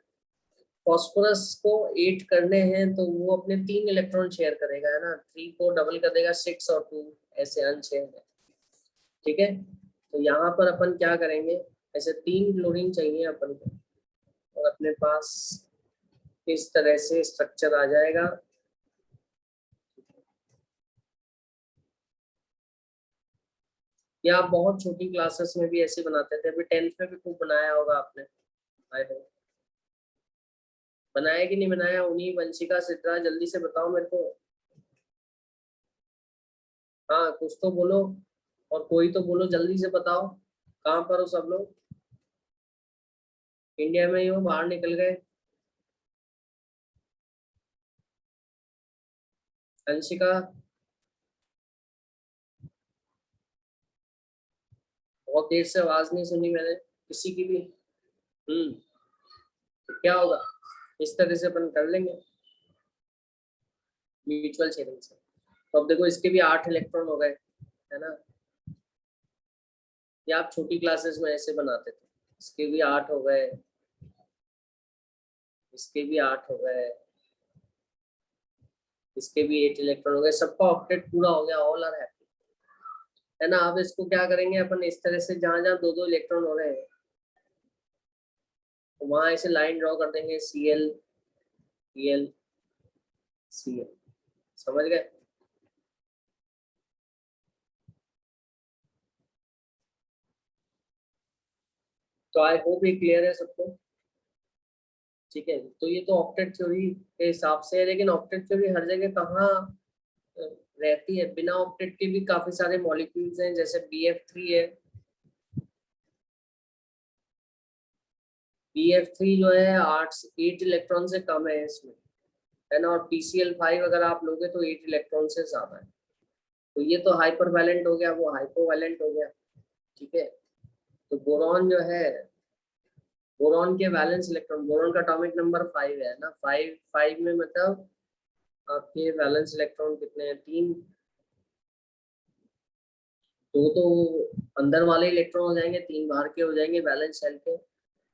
फॉस्फोरस को 8 करने हैं तो वो अपने 3 इलेक्ट्रॉन शेयर करेगा, है ना। 3 को डबल कर देगा 6 और 2 ऐसे अनशेयर है, ठीक है। तो यहाँ पर अपन क्या करेंगे, ऐसे 3 क्लोरीन चाहिए अपन को, और अपने पास इस तरह से स्ट्रक्चर आ जाएगा। या आप बहुत छोटी क्लासेस में भी ऐसे बनाते थे, अभी 10th में भी खूब बनाया होगा आपने, आई होप। बनाया कि नहीं बनाया? उन्हीं, वंशिका, सिद्रा, जल्दी से बताओ मेरे को। हाँ कुछ तो बोलो, और कोई तो बोलो, जल्दी से बताओ। कहाँ पर हो सब लोग? इंडिया में ही हो, बाहर निकल गए? अंशिका, बहुत देर से आवाज नहीं सुनी मैंने किसी की भी। तो क्या होगा, इस तरह से अपन कर लेंगे म्यूचुअल शेयरिंग से। तो अब देखो, इसके भी 8 इलेक्ट्रॉन हो गए, है ना। ये आप छोटी क्लासेस में ऐसे बनाते थे। इसके भी 8 हो गए, इसके भी 8 हो गए, इसके भी 8 इलेक्ट्रॉन हो गए, सबका ऑक्टेट पूरा हो गया, ऑल आर हैप्पी, है ना। अब इसको क्या करेंगे अपन, इस तरह से जहां जहां 2-2 इलेक्ट्रॉन हो रहे हैं, तो वहां ऐसे लाइन ड्रॉ कर देंगे, Cl Cl Cl, समझ गए। तो आई होप ये क्लियर है सबको, ठीक है। तो ये तो ऑक्टेट थ्योरी के हिसाब से है, लेकिन ऑक्टेट थ्योरी हर जगह कहाँ रहती है? बिना ऑक्टेट के भी काफी सारे मॉलिक्यूल्स हैं, जैसे BF3 है। BF3 जो है 8 इलेक्ट्रॉन से कम है इसमें, है ना। और PCl5 अगर आप लोगे तो 8 इलेक्ट्रॉन से ज्यादा है। तो ये तो हाइपर वैलेंट हो गया, वो हाइपो वैलेंट हो गया, ठीक है। तो बोरॉन जो है, बोरॉन के वैलेंस इलेक्ट्रॉन, बोरॉन का एटॉमिक नंबर 5 है ना। 5 में मतलब आपके वैलेंस इलेक्ट्रॉन कितने हैं? 3। दो तो अंदर वाले इलेक्ट्रॉन हो जाएंगे, 3 बाहर के हो जाएंगे वैलेंस शेल के।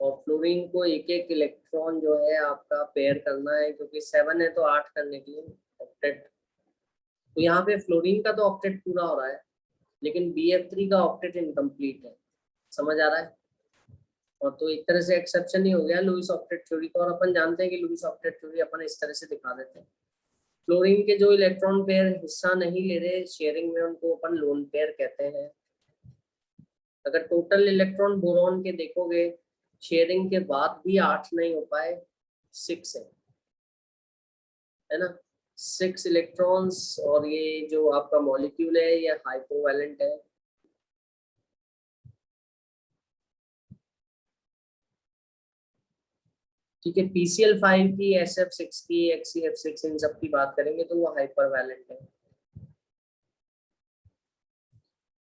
और फ्लोरीन को एक एक इलेक्ट्रॉन जो है आपका पेयर करना है, क्योंकि 7 है तो 8 करने के लिए ऑक्टेट। तो यहाँ पे फ्लोरीन का तो ऑक्टेट पूरा हो रहा है, लेकिन BF3 का ऑक्टेट इनकम्प्लीट है, समझ आ रहा है। और तो एक तरह से एक्सेप्शन ही हो गया लुईस ऑक्टेट थ्योरी का। और अपन जानते हैं कि लुईस ऑक्टेट थ्योरी अपन इस तरह से दिखा देते हैं, फ्लोरीन के जो इलेक्ट्रॉन पेयर हिस्सा नहीं ले रहे शेयरिंग में, उनको अपन लोन पेयर कहते हैं। अगर टोटल इलेक्ट्रॉन बोरॉन के देखोगे, शेयरिंग के बाद भी 8 नहीं हो पाए, 6 है ना। 6 इलेक्ट्रॉन्स, और ये जो आपका मॉलिक्यूल है ये हाइपोवैलेंट है। ठीक है, PCl5 की, SF6 की, XeF6, इन सब की बात करेंगे तो वो हाइपरवैलेंट है।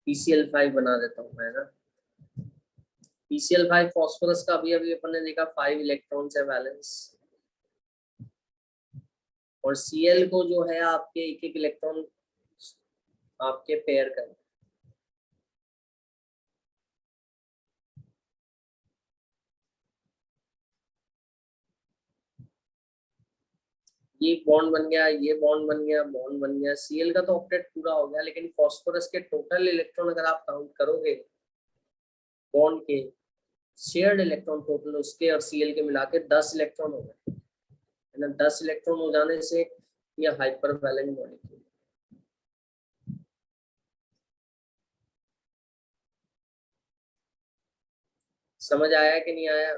PCl5 बना देता हूँ मैं ना। PCl5 फॉस्फोरस का अभी अभी अपन ने देखा 5 इलेक्ट्रॉन्स है वैलेंस, और Cl को जो है आपके एक एक इलेक्ट्रॉन आपके पेयर कर। ये बॉन्ड बन गया, ये बॉन्ड बन गया, बॉन्ड बन गया। Cl का तो ऑक्टेट पूरा हो गया, लेकिन फॉस्फोरस के टोटल इलेक्ट्रॉन अगर आप काउंट करोगे, बॉन्ड के शेयर्ड इलेक्ट्रॉन टोटल उसके और Cl के मिला के 10 इलेक्ट्रॉन हो गए, है ना। 10 इलेक्ट्रॉन हो जाने से ये हाइपर वैलेंट मॉलिक्यूल। समझ आया कि नहीं आया?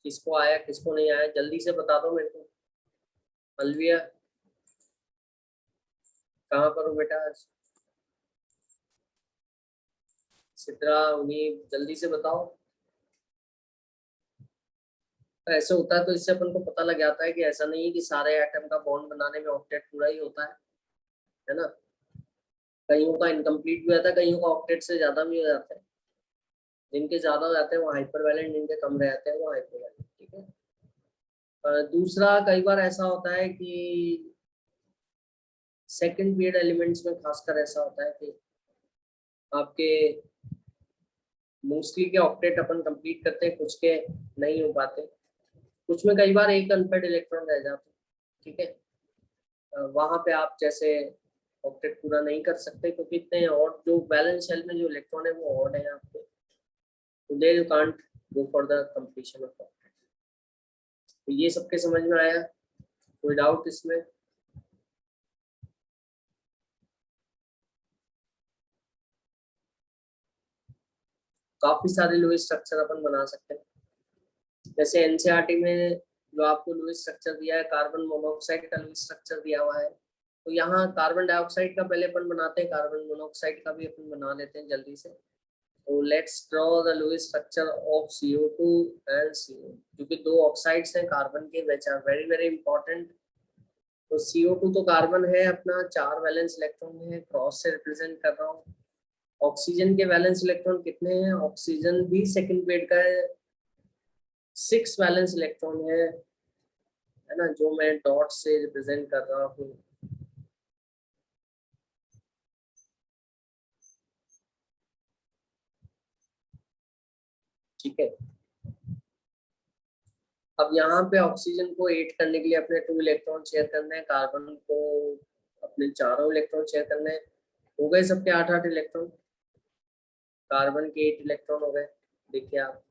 किसको आया किसको नहीं आया, जल्दी से बता दो मेरे को। अलविया, कहाँ पर हो बेटा आज? सिद्रा, उन्हीं, जल्दी से बताओ। तो ऐसे होता है तो इससे अपन को पता लग जाता है कि ऐसा नहीं है कि सारे एटम का बॉन्ड बनाने में ऑक्टेट पूरा ही होता है ना। कईयों का इनकम्प्लीट भी होता है, कईयों का ऑक्टेट से ज्यादा भी हो जाता है। जिनके ज्यादा हो जाते हैं वो हाइपर वैलेंट, जिनके कम रह जाते हैं वो हाइपर वैलेंट। ठीक है। दूसरा, कई बार ऐसा होता है कि सेकंड पीरियड एलिमेंट्स में खासकर ऐसा होता है कि आपके मोस्टली के ऑक्टेट अपन कंप्लीट करते हैं, कुछ के नहीं हो पाते, कुछ में कई बार एक अनपेड इलेक्ट्रॉन रह जाते हैं। ठीक है। वहां पे आप जैसे ऑक्टेट पूरा नहीं कर सकते क्योंकि इतने और जो बैलेंस शेल में जो इलेक्ट्रॉन है वो ऑड है आपके, तो there you can't go for the completion of octet. तो ये सबके समझ में आया? कोई डाउट इसमें? काफी सारे लुईस स्ट्रक्चर अपन बना सकते हैं। जैसे एनसीईआरटी में जो आपको लुईस स्ट्रक्चर दिया है, कार्बन मोनोऑक्साइड का लुईस स्ट्रक्चर दिया हुआ है, तो यहाँ कार्बन डाइऑक्साइड का पहले अपन बनाते हैं, कार्बन मोनोऑक्साइड का भी अपन बना लेते हैं जल्दी से। तो let's draw the Lewis structure of CO2 and CO, क्योंकि दो ऑक्साइड्स हैं कार्बन के, which are very very important. तो CO2 तो कार्बन है अपना, 4 वैलेंस इलेक्ट्रॉन है, क्रॉस से रिप्रेजेंट कर रहा हूँ। ऑक्सीजन के वैलेंस इलेक्ट्रॉन कितने हैं? ऑक्सीजन भी सेकंड पेड का है, 6 वैलेंस इलेक्ट्रॉन है ना, जो मैं डॉट से रिप्रेजेंट कर रहा हूँ। ठीक है। अब यहाँ पे ऑक्सीजन को 8 करने के लिए अपने 2 इलेक्ट्रॉन शेयर करने हैं, कार्बन को अपने चारों इलेक्ट्रॉन शेयर करने हैं। हो गए सबके 8-8 इलेक्ट्रॉन, कार्बन के 8 इलेक्ट्रॉन हो गए, देखिए आप।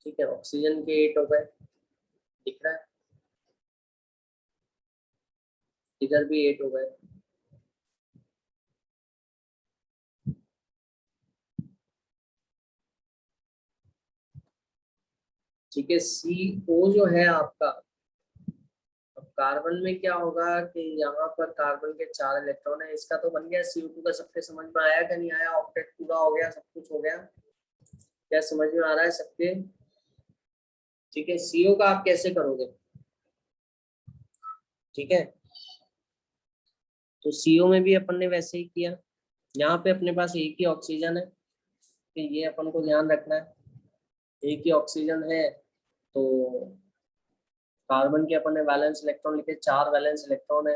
ठीक है, ऑक्सीजन के 8 हो गए, दिख रहा है, इधर भी 8 हो गए। ठीक है, CO जो है आपका, अब कार्बन में क्या होगा कि यहाँ पर कार्बन के 4 इलेक्ट्रॉन है, इसका तो बन गया। CO2 का सबके समझ में आया कि नहीं आया? ऑक्टेट पूरा हो गया, सब कुछ हो गया, क्या समझ में आ रहा है सबके? ठीक है, CO का आप कैसे करोगे? ठीक है, तो CO में भी अपन ने वैसे ही किया। यहाँ पे अपने पास एक ही ऑक्सीजन है, तो ये अपन को ध्यान रखना है, एक ही ऑक्सीजन है। तो कार्बन के अपन ने वैलेंस इलेक्ट्रॉन लिखे, 4 वैलेंस इलेक्ट्रॉन है,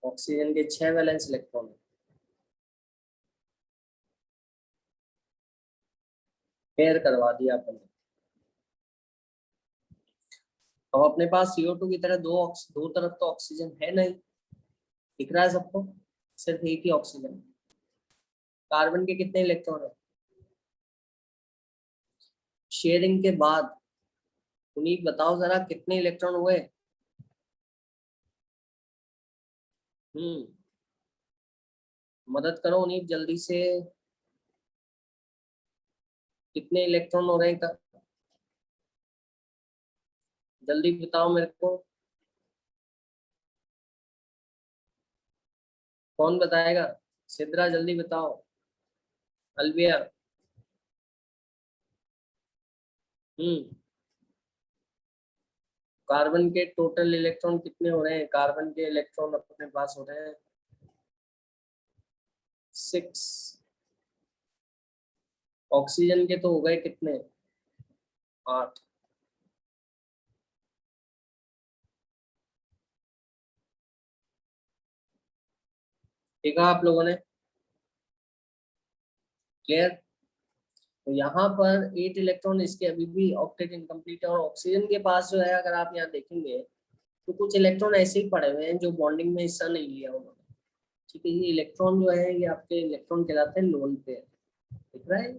ऑक्सीजन के 6 वैलेंस इलेक्ट्रॉन है। पेयर करवा दिया अपन ने। अब अपने पास CO2 की तरह दो तरफ तो ऑक्सीजन है नहीं, दिख रहा है सबको, सिर्फ एक ही ऑक्सीजन। कार्बन के कितने इलेक्ट्रॉन है? शेयरिंग के बाद पुनीत बताओ जरा, कितने इलेक्ट्रॉन हुए? मदद करो उन्हीं जल्दी से, कितने इलेक्ट्रॉन हो रहे हैं? जल्दी बताओ मेरे को, कौन बताएगा? सिद्रा जल्दी बताओ, अलविया। कार्बन के टोटल इलेक्ट्रॉन कितने हो रहे हैं? कार्बन के इलेक्ट्रॉन अपने पास हो रहे हैं 6। ऑक्सीजन के तो हो गए कितने? 8। देखा आप लोगों ने? क्लियर? तो यहाँ पर 8 इलेक्ट्रॉन इसके अभी भी ऑक्टेट इनकम्प्लीट है, और ऑक्सीजन के पास जो है, अगर आप यहाँ देखेंगे तो कुछ इलेक्ट्रॉन ऐसे ही पड़े हुए हैं जो बॉन्डिंग में हिस्सा नहीं लिया उन्होंने। ठीक है, ये इलेक्ट्रॉन जो है, ये आपके इलेक्ट्रॉन कहलाते हैं लोन पेयर, दिख रहा है?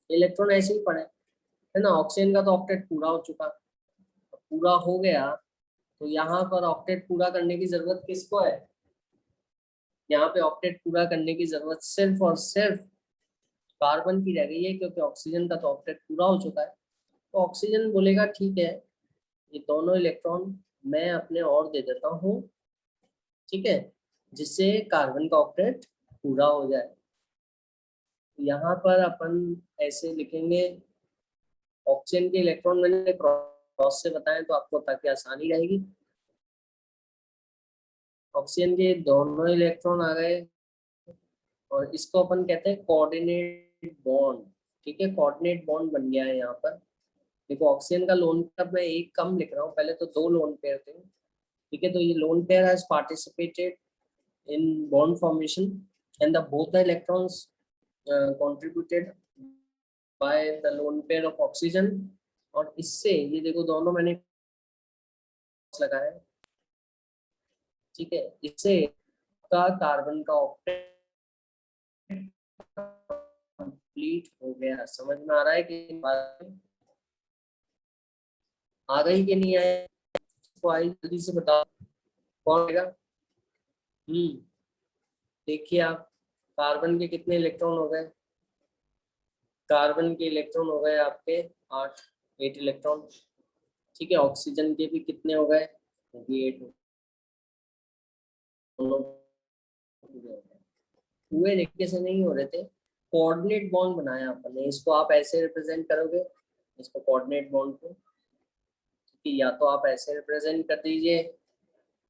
इलेक्ट्रॉन ऐसे ही पड़े है ना। ऑक्सीजन का तो ऑक्टेट पूरा हो चुका, पूरा हो गया, तो यहाँ पर ऑक्टेट पूरा करने की जरूरत किसको है? यहाँ पे ऑक्टेट पूरा करने की जरूरत सिर्फ और सिर्फ कार्बन की रह गई है, क्योंकि ऑक्सीजन का तो ऑक्टेट पूरा हो चुका है। तो ऑक्सीजन बोलेगा ठीक है, ये दोनों इलेक्ट्रॉन मैं अपने और दे देता हूँ, ठीक है, जिससे कार्बन का ऑक्टेट पूरा हो जाए। यहाँ पर अपन ऐसे लिखेंगे, ऑक्सीजन के इलेक्ट्रॉन मैंने क्रॉस से बताएं तो आपको ताकि आसानी रहेगी। ऑक्सीजन के दोनों इलेक्ट्रॉन आ गए और इसको अपन कहते हैं कोऑर्डिनेट बॉन्ड। ठीक है, कोऑर्डिनेट बॉन्ड बन गया है यहाँ पर। देखो ऑक्सीजन का लोन पेयर मैं एक कम लिख रहा हूँ, पहले तो 2 लोन पेयर थे। ठीक है, तो ये lone pair has participated in bond formation and the both the electrons contributed by the lone pair of oxygen. और इससे ये देखो दोनों मैंने लगाया है। ठीक है, इससे का कार्बन का ऑक्टेट कंप्लीट हो गया। समझ में आ रहा है कि आ गई कि नहीं आया? तो आई जल्दी से बताओ कौन आएगा। देखिए आप, कार्बन के कितने इलेक्ट्रॉन हो गए? कार्बन के इलेक्ट्रॉन हो गए आपके 8 इलेक्ट्रॉन। ठीक है, ऑक्सीजन के भी कितने हो गए? 8 हुए तरीके से नहीं हो रहे थे। कोऑर्डिनेट बॉन्ड बनाया अपन ने, इसको आप ऐसे रिप्रेजेंट करोगे, इसको कोऑर्डिनेट बॉन्ड को। ठीक है, या तो आप ऐसे रिप्रेजेंट कर दीजिए,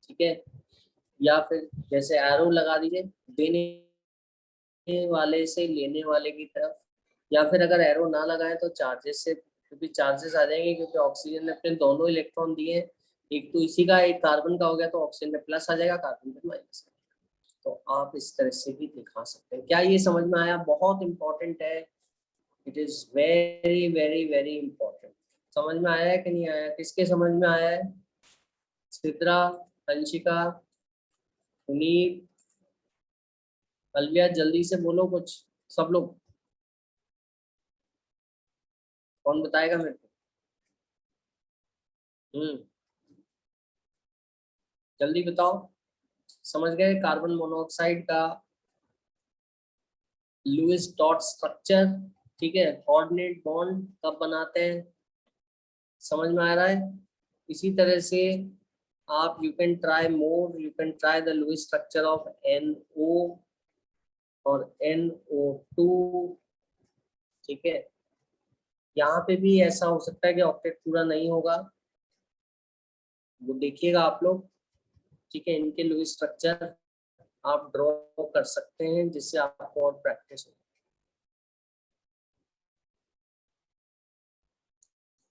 ठीक है, या फिर जैसे एरो लगा दीजिए देने वाले से लेने वाले की तरफ, या फिर अगर एरो ना लगाएं तो चार्जेस से, क्योंकि चार्जेस आ जाएंगे, क्योंकि ऑक्सीजन ने अपने दोनों इलेक्ट्रॉन दिए, एक तो इसी का एक कार्बन का हो गया, तो ऑक्सीजन में प्लस आ जाएगा, कार्बन में माइनस। तो आप इस तरह से भी दिखा सकते हैं। क्या ये समझ में आया? बहुत इंपॉर्टेंट है, it is very very very important. समझ में आया है कि नहीं आया? किसके समझ में आया है? सिद्रा, अंशिका, पुनीत, अलविया, जल्दी से बोलो कुछ सब लोग। कौन बताएगा मेरे को? जल्दी बताओ। समझ गए कार्बन मोनोऑक्साइड का लुईस डॉट स्ट्रक्चर? ठीक है, कोऑर्डिनेट बॉन्ड कब बनाते हैं? समझ में आ रहा है? इसी तरह से आप you can try the Lewis structure of NO और NO2। ठीक है, यहाँ पे भी ऐसा हो सकता है कि ऑक्टेट पूरा नहीं होगा, वो देखिएगा आप लोग। ठीक है, इनके लुईस स्ट्रक्चर आप ड्रॉ कर सकते हैं, जिससे आपको और प्रैक्टिस हो।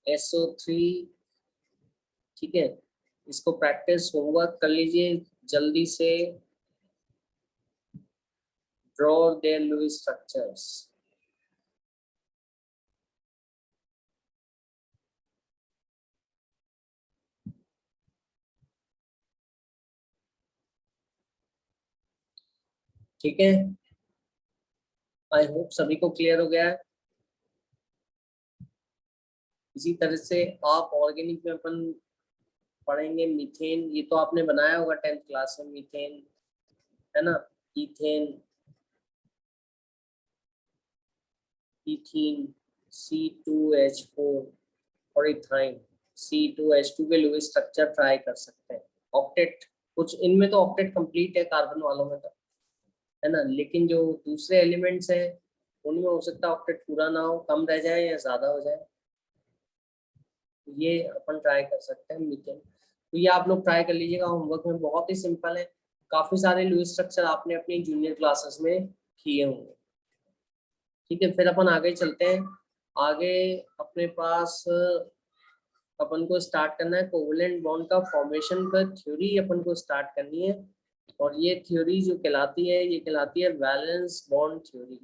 SO3, ठीक है, इसको प्रैक्टिस होमवर्क कर लीजिए जल्दी से। Draw their Lewis structures. ठीक है, आई होप सभी को क्लियर हो गया है। इसी तरह से आप ऑर्गेनिक में अपन पढ़ेंगे मीथेन, ये तो आपने बनाया होगा 10th क्लास में, मीथेन है ना, इथेन, इथीन, C2H4 और इथाइन, C2H2 के लुईस स्ट्रक्चर ट्राई कर सकते हैं। ऑक्टेट कुछ इनमें तो ऑक्टेट कंप्लीट है कार्बन वालों में तो, है ना, लेकिन जो दूसरे एलिमेंट्स हैं उनमें हो सकता है ऑक्टेट पूरा ना हो, कम रह जाए या ज्यादा हो जाए। ये अपन ट्राई कर सकते हैं मीथेन। तो ये आप लोग ट्राई कर लीजिएगा होमवर्क में, बहुत ही सिंपल है। काफी सारे लुईस स्ट्रक्चर आपने अपनी जूनियर क्लासेस में किए होंगे। ठीक है, फिर अपन आगे चलते हैं। आगे अपने पास अपन को स्टार्ट करना है कोवलेंट बॉन्ड का फॉर्मेशन का थ्योरी अपन को स्टार्ट करनी है। और ये थ्योरी जो कहलाती है, ये कहलाती है वैलेंस बॉन्ड थ्योरी।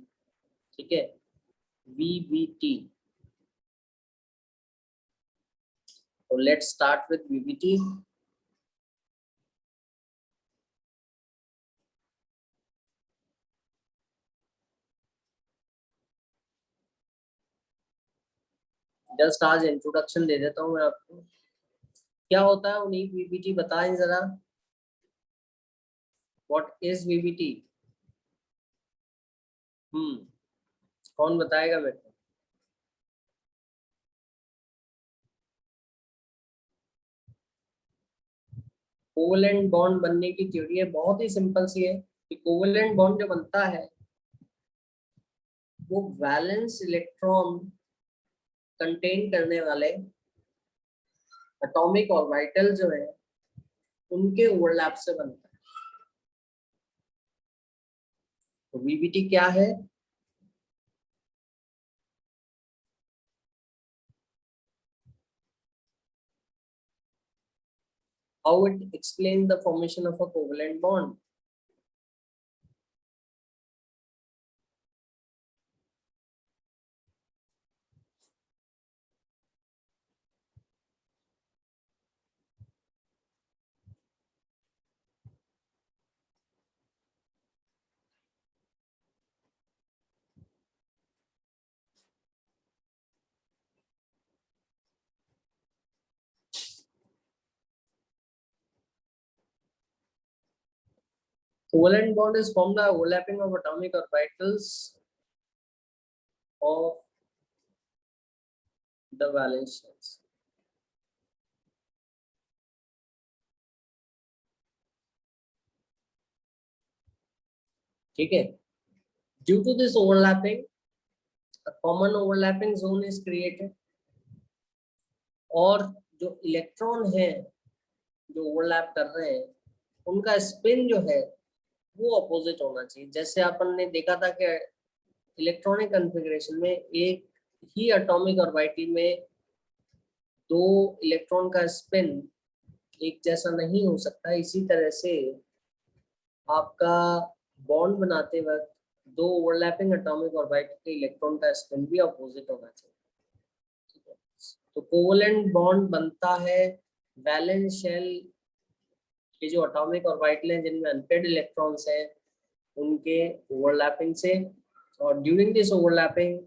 ठीक है, VBT। तो let's start with VBT। Just आज इंट्रोडक्शन दे देता हूँ मैं आपको, क्या होता है उन्हीं। VBT बताएं जरा, व्हाट इज VBT? कौन बताएगा मेरे को? कोवलेंट बॉन्ड बनने की थ्योरी है, बहुत ही सिंपल सी है कि कोवलेंट बॉन्ड जो बनता है वो वैलेंस इलेक्ट्रॉन कंटेन करने वाले एटॉमिक ऑर्बिटल जो है उनके ओवरलैप से बनता है। तो वीबीटी क्या है? How it explains the formation of a covalent bond? Covalent bond is formed by overlapping of atomic orbitals of the valence shells. ठीक है? Due to this overlapping, a common overlapping zone is created. और जो electron है जो overlap कर रहे हैं उनका स्पिन जो है वो अपोजिट होना चाहिए। जैसे अपन ने देखा था कि इलेक्ट्रॉनिक कॉन्फ़िगरेशन में एक ही एटॉमिक ऑर्बिटल में दो इलेक्ट्रॉन का स्पिन एक जैसा नहीं हो सकता। इसी तरह से आपका बॉन्ड बनाते वक्त दो ओवरलैपिंग एटॉमिक ऑर्बिटल के इलेक्ट्रॉन का स्पिन भी अपोजिट होना चाहिए। ठीक है? तो कोवेलेंट बॉन्ड बनता है वैलेंस शेल के जो एटॉमिक ऑर्बिटल हैं जिनमें अनपेयर्ड इलेक्ट्रॉन्स हैं उनके ओवरलैपिंग से, और ड्यूरिंग दिस ओवरलैपिंग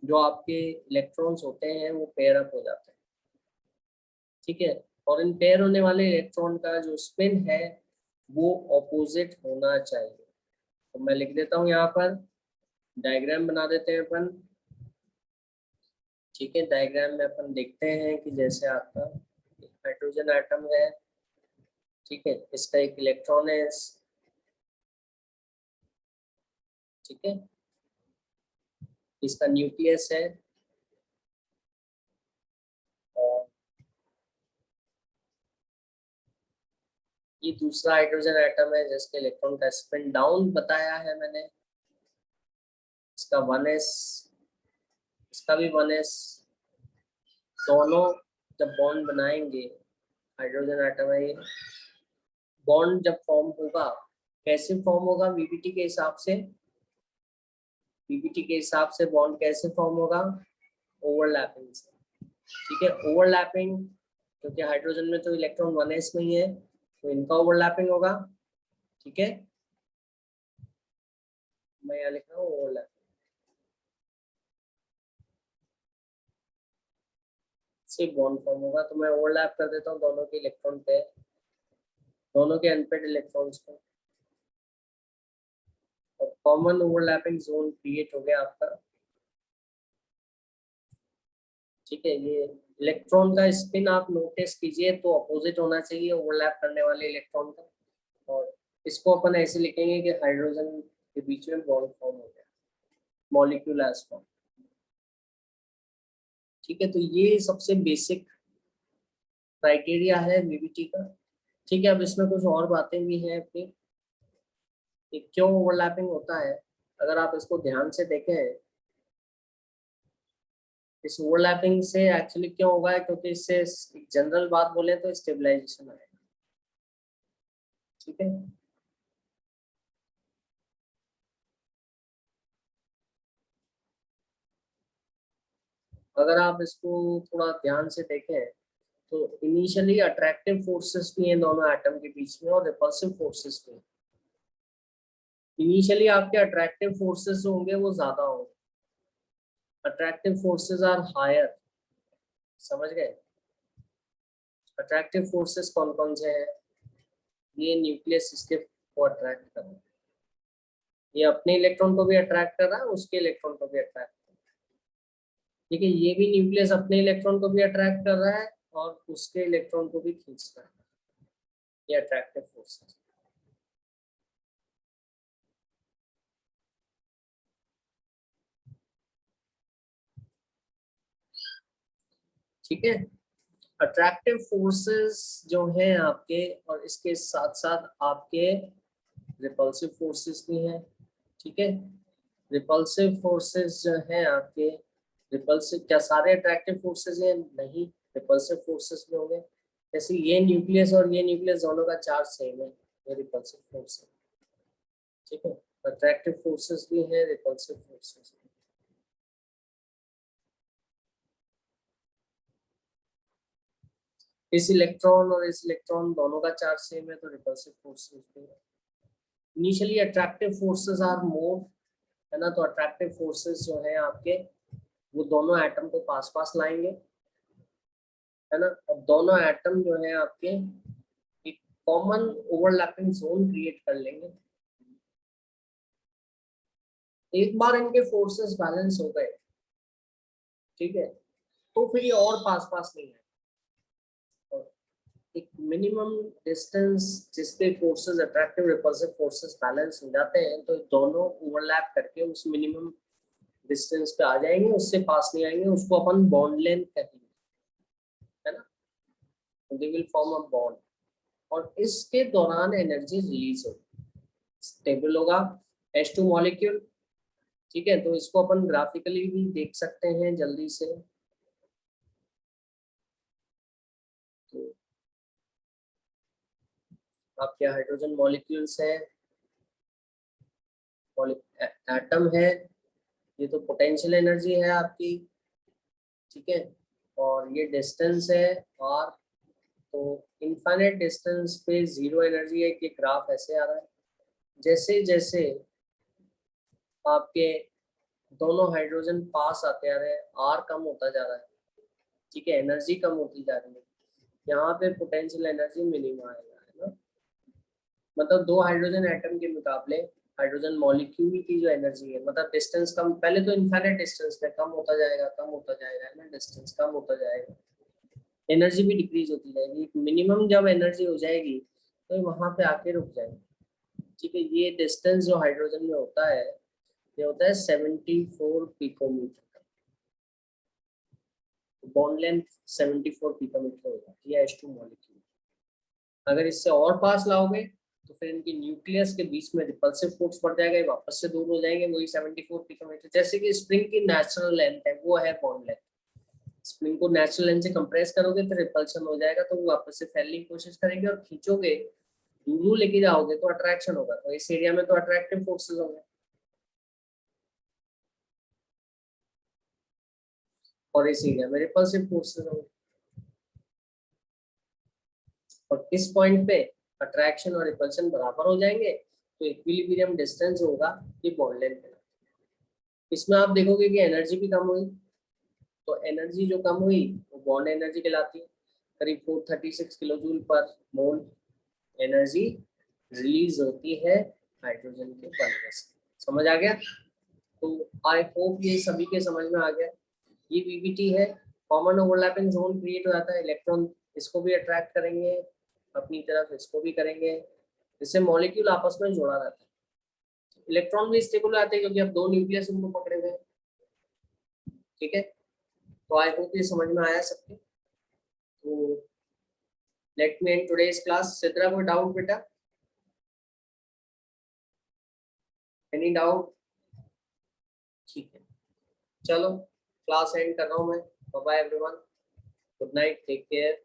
जो आपके इलेक्ट्रॉन्स होते हैं वो पेयर अप हो जाते हैं। ठीक है? और इन पेयर होने वाले इलेक्ट्रॉन का जो स्पिन है वो ऑपोजिट होना चाहिए। तो मैं लिख देता हूँ यहाँ पर, डायग्राम बना देते हैं अपन। ठीक है? डायग्राम में अपन देखते हैं कि जैसे आपका हाइड्रोजन एटम है, ठीक है, इसका एक इलेक्ट्रॉन है, ठीक है, इसका न्यूक्लियस है, और ये दूसरा हाइड्रोजन एटम है जिसके इलेक्ट्रॉन का स्पिन डाउन बताया है मैंने, इसका 1s, इसका भी 1s। दोनों जब बॉन्ड बनाएंगे, हाइड्रोजन एटम है ये, बॉन्ड जब फॉर्म होगा कैसे फॉर्म होगा? वीबीटी के हिसाब से, वीबीटी के हिसाब से बॉन्ड कैसे फॉर्म होगा? ओवरलैपिंग से। ठीक है? ओवरलैपिंग, क्योंकि हाइड्रोजन में तो इलेक्ट्रॉन 1s नहीं है तो इनका ओवरलैपिंग होगा। ठीक है? मैं यहाँ लिख रहा हूँ ओवरलैपिंग से बॉन्ड फॉर्म होगा। तो मैं ओवरलैप कर देता हूँ दोनों के इलेक्ट्रॉन पे, दोनों के अनपेयर्ड इलेक्ट्रॉन्स को, और कॉमन ओवरलैपिंग जोन क्रिएट हो गया आपका। ठीक है? ये इलेक्ट्रॉन का स्पिन आप नोटिस कीजिए तो अपोजिट होना चाहिए ओवरलैप करने वाले इलेक्ट्रॉन का, और इसको अपन ऐसे लिखेंगे कि हाइड्रोजन के बीच में बॉन्ड फॉर्म हो गया, मॉलिक्यूल हैज फॉर्म। ठीक है? तो ये सबसे बेसिक क्राइटेरिया है वीबीटी का। ठीक है? अब इसमें कुछ और बातें भी हैं अपनी, क्यों ओवरलैपिंग होता है। अगर आप इसको ध्यान से देखें, इस ओवरलैपिंग से एक्चुअली क्यों होगा है, क्योंकि इससे जनरल बात बोले तो स्टेबलाइजेशन आएगा। ठीक है? अगर आप इसको थोड़ा ध्यान से देखें तो इनिशियली अट्रैक्टिव फोर्सेस भी हैं दोनों एटम के बीच में, और रिपल्सिव फोर्सेस भी। इनिशियली आपके अट्रैक्टिव फोर्सेस होंगे वो ज्यादा होंगे, अट्रैक्टिव फोर्सेस आर हायर। समझ गए? अट्रैक्टिव फोर्सेस कौन कौन से हैं? ये न्यूक्लियस इसके को अट्रैक्ट कर रहा है, ये अपने इलेक्ट्रॉन को भी अट्रैक्ट कर रहा है, उसके इलेक्ट्रॉन को भी अट्रैक्ट कर रहा है। ठीक है? ये भी न्यूक्लियस अपने इलेक्ट्रॉन को भी अट्रैक्ट कर रहा है और उसके इलेक्ट्रॉन को भी खींच रहा है, ये अट्रैक्टिव फोर्सेस। ठीक है? अट्रैक्टिव फोर्सेस जो हैं आपके, और इसके साथ साथ आपके रिपल्सिव फोर्सेस भी हैं। ठीक है। रिपल्सिव फोर्सेस जो है आपके, रिपल्सिव क्या सारे अट्रैक्टिव फोर्सेस हैं? नहीं, रिपल्सिव फोर्सेस में होंगे, जैसे ये न्यूक्लियस और ये न्यूक्लियस दोनों का चार्ज सेम है, ये रिपल्सिव फोर्स है। ठीक है, अट्रैक्टिव फोर्सेस भी है, रिपल्सिव फोर्सेस। इस इलेक्ट्रॉन और इस इलेक्ट्रॉन दोनों का चार्ज सेम है, तो रिपल्सिव फोर्सेस भी है। Initially attractive forces are more, है ना, तो अट्रैक्टिव फोर्सेस जो है आपके वो दोनों एटम को पास पास लाएंगे, है ना, और दोनों एटम जो है आपके एक कॉमन ओवरलैपिंग जोन क्रिएट कर लेंगे। एक बार इनके फोर्सेस बैलेंस हो गए, ठीक है, तो फिर ये और पास पास नहीं है। एक मिनिमम डिस्टेंस जिस पे forces, attractive repulsive forces balance हो जाते हैं, तो दोनों ओवरलैप करके उस मिनिमम डिस्टेंस पे आ जाएंगे, उससे पास नहीं आएंगे, उसको अपन बॉन्ड लेंथ कहेंगे, है ना, they will form a bond, और इसके दौरान एनर्जी रिलीज होगी, स्टेबल होगा H2 मॉलिक्यूल। ठीक है, तो इसको अपन ग्राफिकली भी देख सकते हैं जल्दी से। तो आपके हाइड्रोजन मॉलिक्यूल्स हैं, एटम है, ये तो पोटेंशियल एनर्जी है आपकी, ठीक है, और ये डिस्टेंस है r, तो इनफाइनाइट डिस्टेंस पे जीरो एनर्जी है कि ग्राफ ऐसे आ रहा है। जैसे जैसे आपके दोनों हाइड्रोजन पास आते आ रहे हैं, r कम होता जा रहा है, ठीक है, एनर्जी कम होती जा रही है, यहाँ पे पोटेंशियल एनर्जी मिनिमम आएगा, है ना, मतलब दो हाइड्रोजन एटम के मुकाबले हाइड्रोजन मॉलिक्यूल की जो एनर्जी है, मतलब डिस्टेंस कम, पहले तो इनफाइनाइट डिस्टेंस में कम होता जाएगा, कम होता जाएगा, है ना, डिस्टेंस कम होता जाएगा, एनर्जी भी डिक्रीज होती जाएगी, मिनिमम जब एनर्जी हो जाएगी तो वहां पे आके रुक जाएगी। ठीक है, ये डिस्टेंस जो हाइड्रोजन में होता है, ये होता है 74 पिकोमीटर, बॉन्ड लेंथ 74 पिकोमीटर हो जाती है H2 मॉलिक्यूल। अगर इससे और पास लाओगे तो फिर इनके न्यूक्लियस के बीच में रिपल्सिव फोर्स बढ़ जाएगा, वापस से दूर हो जाएंगे, वही 74 पिकोमीटर, जैसे कि स्प्रिंग की नेचुरल लेंथ है, वो है बॉन्ड लेंथ। स्प्रिंग को नेचुरल लेंथ से कंप्रेस करोगे तो रिपल्शन हो जाएगा, तो वो वापस से फैलने की कोशिश करेंगे, और खींचोगे, दूर लेके जाओगे तो अट्रैक्शन होगा, तो इस एरिया में तो अट्रैक्टिव फोर्सेस होंगे, और इस एरिया में रिपल्सिव फोर्सेस होंगे, और इस पॉइंट पे अट्रैक्शन और रिपल्शन बराबर हो जाएंगे, तो इक्विलिब्रियम डिस्टेंस होगा, ये बॉन्ड लेंथ है। इसमें आप देखोगे कि एनर्जी भी कम हुई, तो एनर्जी जो कम हुई वो बॉन्ड एनर्जी कहलाती है, करीब 436 किलो जूल पर मोल एनर्जी रिलीज होती है हाइड्रोजन के बनने से। समझ आ गया? तो आई होप ये सभी के समझ में आ गया। ये वीवीटी है, कॉमन ओवरलैपिंग जोन क्रिएट हो जाता है, इलेक्ट्रॉन इसको भी अट्रैक्ट करेंगे अपनी तरफ, इसको भी करेंगे, इससे मॉलिक्यूल आपस में जोड़ा रहता है, इलेक्ट्रॉन भी स्टेबल आते हैं क्योंकि अब दो न्यूक्लियस उनको पकड़े हुए हैं। ठीक है, तो आई होप ये समझ में आया सबके। तो let me end today's class. Sidra, कोई डाउट बेटा? Any doubt? ठीक है, चलो क्लास एंड कर रहा हूँ मैं। Bye bye everyone, good night, take care.